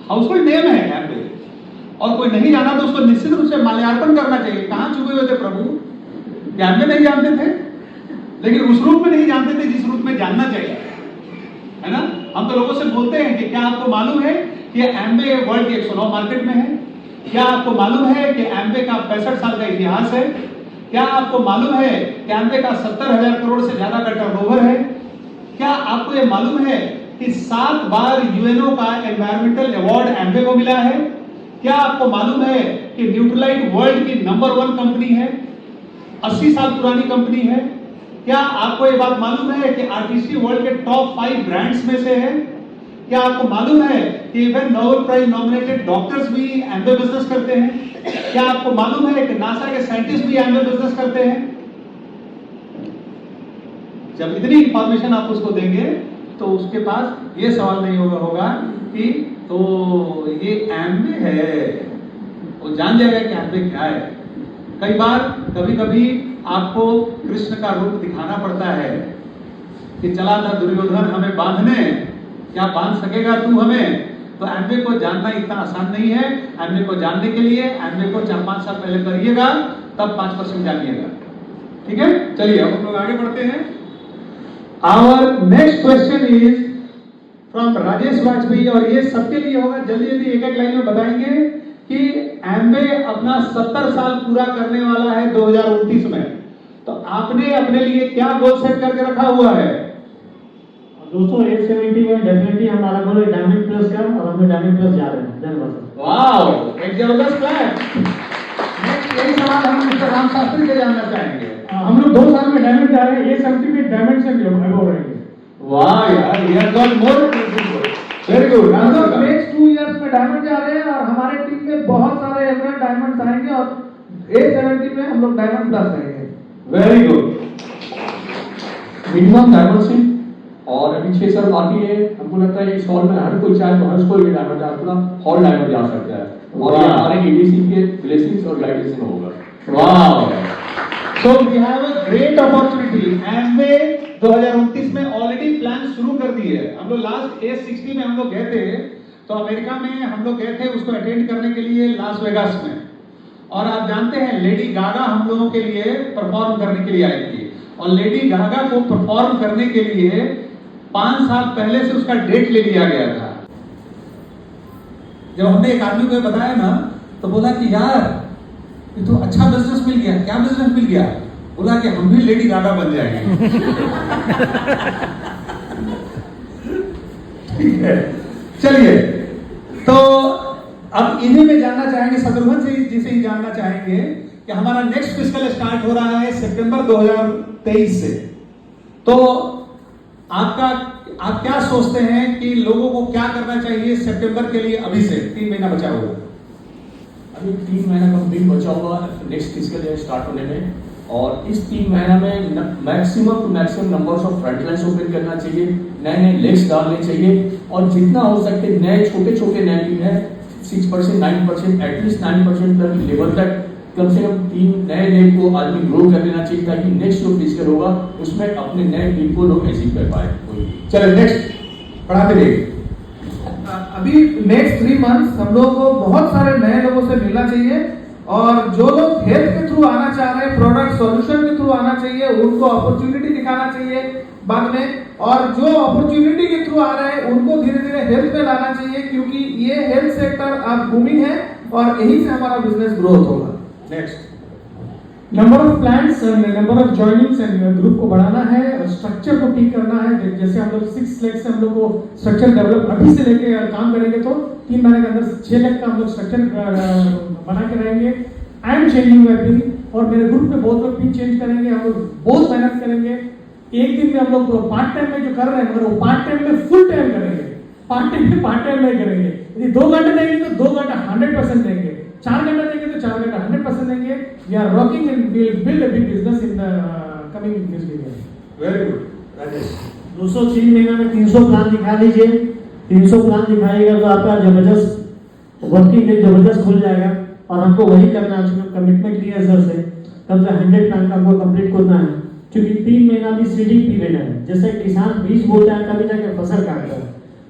हाउसहोल्ड नेम है यहाँ पे। और कोई नहीं जाना तो उसको निश्चित रूप से माल्यार्पण करना चाहिए। कहाँ छुपे हुए थे प्रभु? क्या में नहीं जानते थे, लेकिन उस रूप में नहीं जानते थे जिस रूप में जानना चाहिए, है ना? हम तो लोगों से बोलते हैं कि क्या आपको मालूम है कि एम्बे वर्ल्ड की 109 मार्केट में है? क्या आपको मालूम है कि एम्बे का 65 साल का इतिहास है? क्या आपको मालूम है कि एम्बे का 70,000 करोड़ से ज्यादा का टर्नओवर है? क्या आपको ये मालूम है कि 7 बार यूएनओ का एनवायरमेंटल अवार्ड एम्बे को मिला है? क्या आपको मालूम है कि न्यूट्रलाइट वर्ल्ड की नंबर 1 कंपनी है, 80 साल पुरानी कंपनी है? क्या आपको ये बात मालूम है कि आरटीसी वर्ल्ड के टॉप 5 ब्रांड्स में से है? क्या आपको मालूम है कि even Nobel prize nominated doctors भी एम्बे बिजनेस करते हैं? क्या आपको मालूम है कि नासा के साइंटिस्ट भी एम्बे बिजनेस करते हैं? जब इतनी इंफॉर्मेशन आप उसको देंगे तो उसके पास ये सवाल नहीं होगा कि तो ये एम्बे है, वो जान जाएगा कि एम्बे क्या है। कई बार कभी आपको कृष्ण का रूप दिखाना पड़ता है कि चला था दुर्योधन हमें बांधने, क्या बांध सकेगा तू हमें? तो एम्बे को जानना इतना आसान नहीं है। एम्बे को जानने के लिए एम्बे को 4-5 साल पहले करिएगा, तब 5% जानिएगा। ठीक है, चलिए अब हम लोग आगे बढ़ते हैं। Our next question is from Rajesh Vajpayee, और ये सबके लिए होगा। जल्दी जल्दी एक लाइन में बताएंगे कि एम्बे अपना 70 साल पूरा करने वाला है 2029 में, तो आपने अपने लिए क्या गोल सेट करके रखा हुआ है? दोस्तों 870 में डेफिनेटली हमारा गोल है डायमंड प्लस का, और हम डायमंड प्लस जा रहे हैं। धन्यवाद। वाओ, एक जबरदस्त प्लान। नेक्स्ट यही सवाल हम मिस्टर राम शास्त्री से जानना चाहेंगे। हम लोग 2 साल में डायमंड जा रहे हैं, ये 70 में डायमंड से भी अबव रहेंगे। वाह यार, he has got more. Very good. हम लोग नेक्स्ट 2 इयर्स में डायमंड जा रहे हैं, और हमारे टीम में बहुत सारे एमराल्ड डायमंड्स आएंगे, और 870 में हम लोग डायमंड प्लस रहेंगे। Very good. मिनिमम डायमंड और अभी 6 साल बाकी है। हमको लगता है इस हॉल में हर कोई चाहे तो हर कोई भी डायमंड पूरा हॉल डायमंड जा सकता है, और ये हमारे एडीसी के ब्लेसिंग्स और गाइडेंस में होगा। Wow, so we have a great opportunity. एम्बे 2029 में ऑलरेडी प्लान शुरू कर दिए है। हम लोग लास्ट A60 में हम लोग गए थे, तो अमेरिका में हम लोग गए थे उसको अटेंड करने के लिए लास वेगास में, और आप जानते हैं लेडी गागा हम लोगों के लिए परफॉर्म करने के लिए आई थी, और लेडी गागा को परफॉर्म करने के लिए 5 साल पहले से उसका डेट ले लिया गया था। जब हमने एक आदमी को बताया ना, तो बोला कि यार ये तो अच्छा बिजनेस मिल गया। क्या बिजनेस मिल गया? बोला कि हम भी लेडी गागा बन जाएंगे। ठीक है, चलिए, तो अब इन्हीं में जानना चाहेंगे, शत्रुघ्न जी से ही जानना चाहेंगे कि हमारा नेक्स्ट फिस्कल स्टार्ट हो रहा है सितंबर 2023 से। तो आप क्या सोचते हैं कि लोगों को क्या करना चाहिए सितंबर के लिए? अभी से 3 महीना बचा हुआ, अभी 3 महीना कंप्लीट बचा हुआ नेक्स्ट फिस्कल ईयर स्टार्ट होने में, और इस 3 महीना में maximum to maximum numbers of front lines open करना चाहिए, नए लेग्स डालने चाहिए, और जितना हो सके नए छोटे नए टीम है 6%, 9%, एटलीस्ट 9% तक लेवल तक कम से कम 3 नए लेग को आदमी ग्रो कर लेना चाहिए, ताकि नेक्स्ट जो फिस्कल होगा उसमें अपने नए टीम को लोग अचीव कर पाए। चलिए नेक्स्ट पढ़ाते रहिए। अभी नेक्स्ट 3 मंथ्स हम लोगों को बहुत सारे नए लोगों से मिलना चाहिए, और जो लोग हेल्थ के थ्रू आना चाह रहे हैं, प्रोडक्ट सॉल्यूशन के थ्रू आना चाहिए, उनको अपॉर्चुनिटी दिखाना चाहिए बाद में, और जो अपॉर्चुनिटी के थ्रू आ रहे हैं उनको धीरे धीरे हेल्थ में लाना चाहिए, क्योंकि ये हेल्थ सेक्टर अब बूमिंग है, और यहीं से हमारा बिजनेस ग्रोथ होगा। Next, number of plans and number of joinings and group को बढ़ाना है, और स्ट्रक्चर को ठीक करना है। जैसे हम लोग 6 लाख से हम लोग को स्ट्रक्चर डेवलप अभी से लेके काम करेंगे, तो 3 महीने के अंदर 6 लाख का हम लोग स्ट्रक्चर बना के रहेंगे। I am changing my pin, और मेरे ग्रुप में बहुत लोग पिन चेंज करेंगे। हम लोग बहुत मेहनत करेंगे। एक दिन में हम लोग पार्ट टाइम में जो कर रहे हैं, मगर वो पार्ट टाइम में फुल टाइम करेंगे, पार्ट टाइम में पार्ट टाइम नहीं करेंगे। यदि 2 घंटे देंगे तो 2 घंटा 100% देंगे, 4 घंटा देंगे तो 4 घंटा 100% देंगे। We are working and we will build a big business in the coming fiscal year. Very good. Rajesh, 203 महीना में 300 प्लान दिखा लीजिए। 300 प्लान दिखाइएगा तो आपका जबरदस्त वर्किंग डे जबरदस्त खुल जाएगा और हमको वही करना है, चूंकि कमिटमेंट लिया सर से कम से 100 प्लान का हमको कंप्लीट करना है, क्योंकि 3 महीना भी सीडिंग पीरियड है। जैसे किसान बीज बोता है तभी जाके फसल काटता है,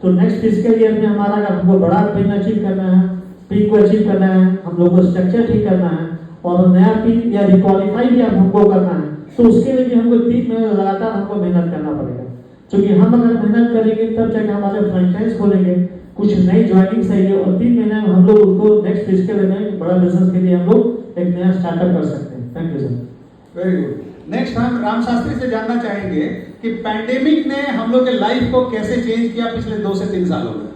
तो नेक्स्ट फिजिकल ईयर में हमारा अगर हमको बड़ा पिन अचीव करना है, पीक को अचीव करना है, हम लोग को स्ट्रक्चर ठीक करना है और नया पीक या रिक्वालिफाई भी हमको करना है, तो उसके लिए भी हमको 3 महीने लगातार हमको मेहनत करना पड़ेगा। क्योंकि हम अगर मेहनत करेंगे तब जाके हमारे फ्रेंचाइज खोलेंगे, कुछ नई ज्वाइनिंग चाहिए और 3 महीने में हम लोग उनको नेक्स्ट फिजिकल में बड़ा बिजनेस के लिए हम लोग एक नया स्टार्टअप कर सकते हैं। Thank you sir. Very good. Next हम राम शास्त्री से जानना चाहेंगे कि पैंडेमिक ने हम लोग के लाइफ को कैसे चेंज किया पिछले 2 से 3 सालों में।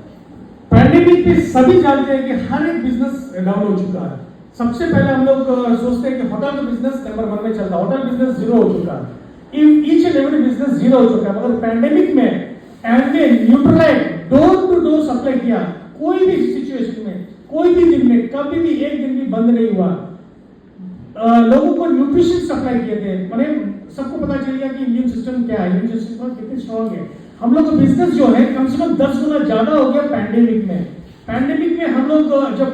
पैंडेमिक में सभी जानते हैं कि हर एक बिजनेस डाउन हो चुका है। सबसे पहले हम लोग सोचते हैं कि होटल का बिजनेस नंबर 1 में चलता है, होटल बिजनेस 0 हो चुका है, ईच एंड एवरी बिजनेस 0 हो चुका है। मगर पैंडेमिक में Amway neutralise door to door supply किया, कोई भी सिचुएशन में, कोई भी दिन में, कभी भी एक दिन भी बंद नहीं हुआ। लोगों को न्यूट्रिशन सप्लाई किए थे, माने सबको पता चल गया कि इम्यून सिस्टम क्या है, इम्यून सिस्टम कितनी स्ट्रांग है। हम लोग का बिजनेस जो है कम से कम 10 गुना ज्यादा हो गया पैंडेमिक में। पैंडेमिक में हम लोग जब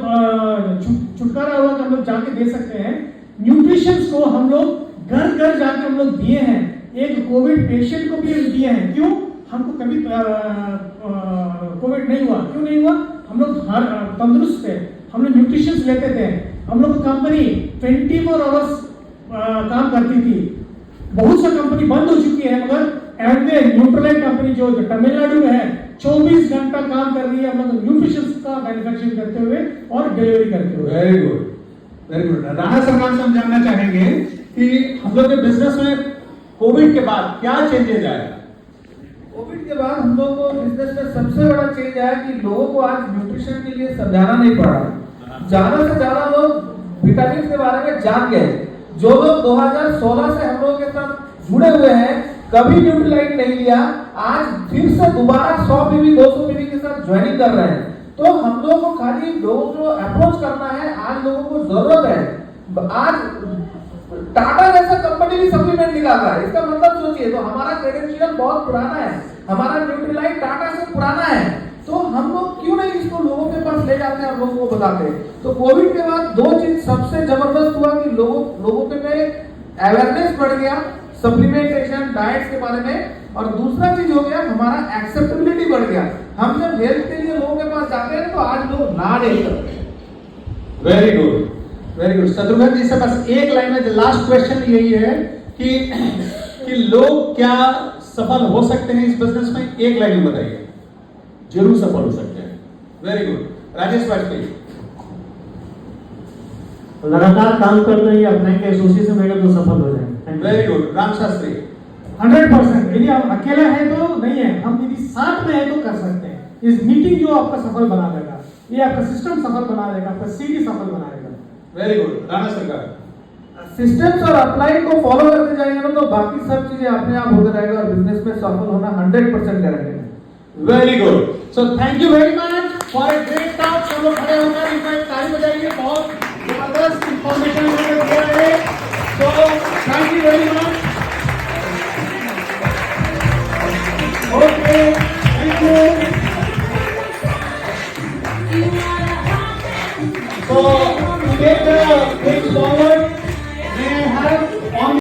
छुटकारा हुआ कि हम लोग जाके दे सकते हैं, न्यूट्रिशन को हम लोग घर घर जाके हम लोग दिए हैं। एक कोविड पेशेंट को भी दिए हैं। क्यों? हमको कभी कोविड नहीं हुआ। क्यों नहीं हुआ? हम लोग हर तंदुरुस्त थे, हम लोग न्यूट्रिशन लेते थे, हम लोग कंपनी 24 आवर्स काम करती थी। बहुत सा कंपनी बंद हो चुकी है, मगर एमवे न्यूट्रलाइट कंपनी जो तमिलनाडु में है 24 घंटा काम कर रही है, हम लोग न्यूट्रिशन का मैन्युफैक्चरिंग करते हुए और डिलीवरी करते हुए। Very good, very good. Rana सरकार से हम जानना चाहेंगे कि हम लोग के बिजनेस में कोविड के बाद क्या चेंजेस आया। कोविड के बाद हम लोग को बिजनेस में सबसे बड़ा चेंज आया कि लोगों को आज न्यूट्रिशन के लिए समझाना नहीं पड़ा। ज्यादा से ज्यादा लोग विटामिन के बारे में जान गए। जो लोग 2016 से हम लोगों के साथ जुड़े हुए हैं, कभी न्यूट्रीलाइट नहीं लिया, आज फिर से दोबारा 100 पीवी 200 पीवी के साथ ज्वाइनिंग कर रहे हैं। तो हम लोगों को खाली लोगों को अप्रोच करना है। आज लोगों को जरूरत है। आज टाटा जैसा कंपनी भी सप्लीमेंट निकाल रहा है। इसका मतलब सोचिए, तो हमारा क्रेडेंशियल बहुत पुराना है, हमारा न्यूट्रीलाइट टाटा से पुराना है, तो हम लोग क्यों नहीं इसको लोगों के पास ले जाते हैं और लोगों को बताते हैं। तो कोविड के बाद 2 चीज सबसे जबरदस्त हुआ कि लोगों के में अवेयरनेस बढ़ गया सप्लीमेंटेशन डाइट्स के बारे में, और दूसरा चीज हो गया हमारा एक्सेप्टेबिलिटी बढ़ गया। हम जब हेल्थ के लिए लोगों के पास जाते हैं तो आज लोग ना नहीं करते। Very good, very good. Shatrughan ji से बस एक लाइन में लास्ट क्वेश्चन यही है कि लोग क्या सफल हो सकते हैं इस बिजनेस में, एक लाइन में बताइए। जरूर सफल हो सकते हैं। Very good. राजेश वाजपेयी। लगातार काम करते हैं, अपने के एसोसिएशन में तो सफल हो जाए। Very good. राम शास्त्री। 100%। यदि आप अकेला है तो नहीं है, हम यदि साथ में है तो कर सकते हैं। इस मीटिंग जो आपका सफल बना देगा, ये आपका सिस्टम सफल बना देगा, आपका सीडी सफल बना देगा। Very good. राणा सरकार। सिस्टम्स और अपलाइन को फॉलो करते जाएंगे ना, तो बाकी सब चीजें अपने आप होते रहेगा और बिजनेस में सफल होना 100% गारंटी है। Very good. So thank you very much for a great talk. सब लोग खड़े होकर इनको एक ताली बजाइए। बहुत जबरदस्त इंफॉर्मेशन हमें दिया है। So thank you very much. Okay, thank you. So, take the things forward.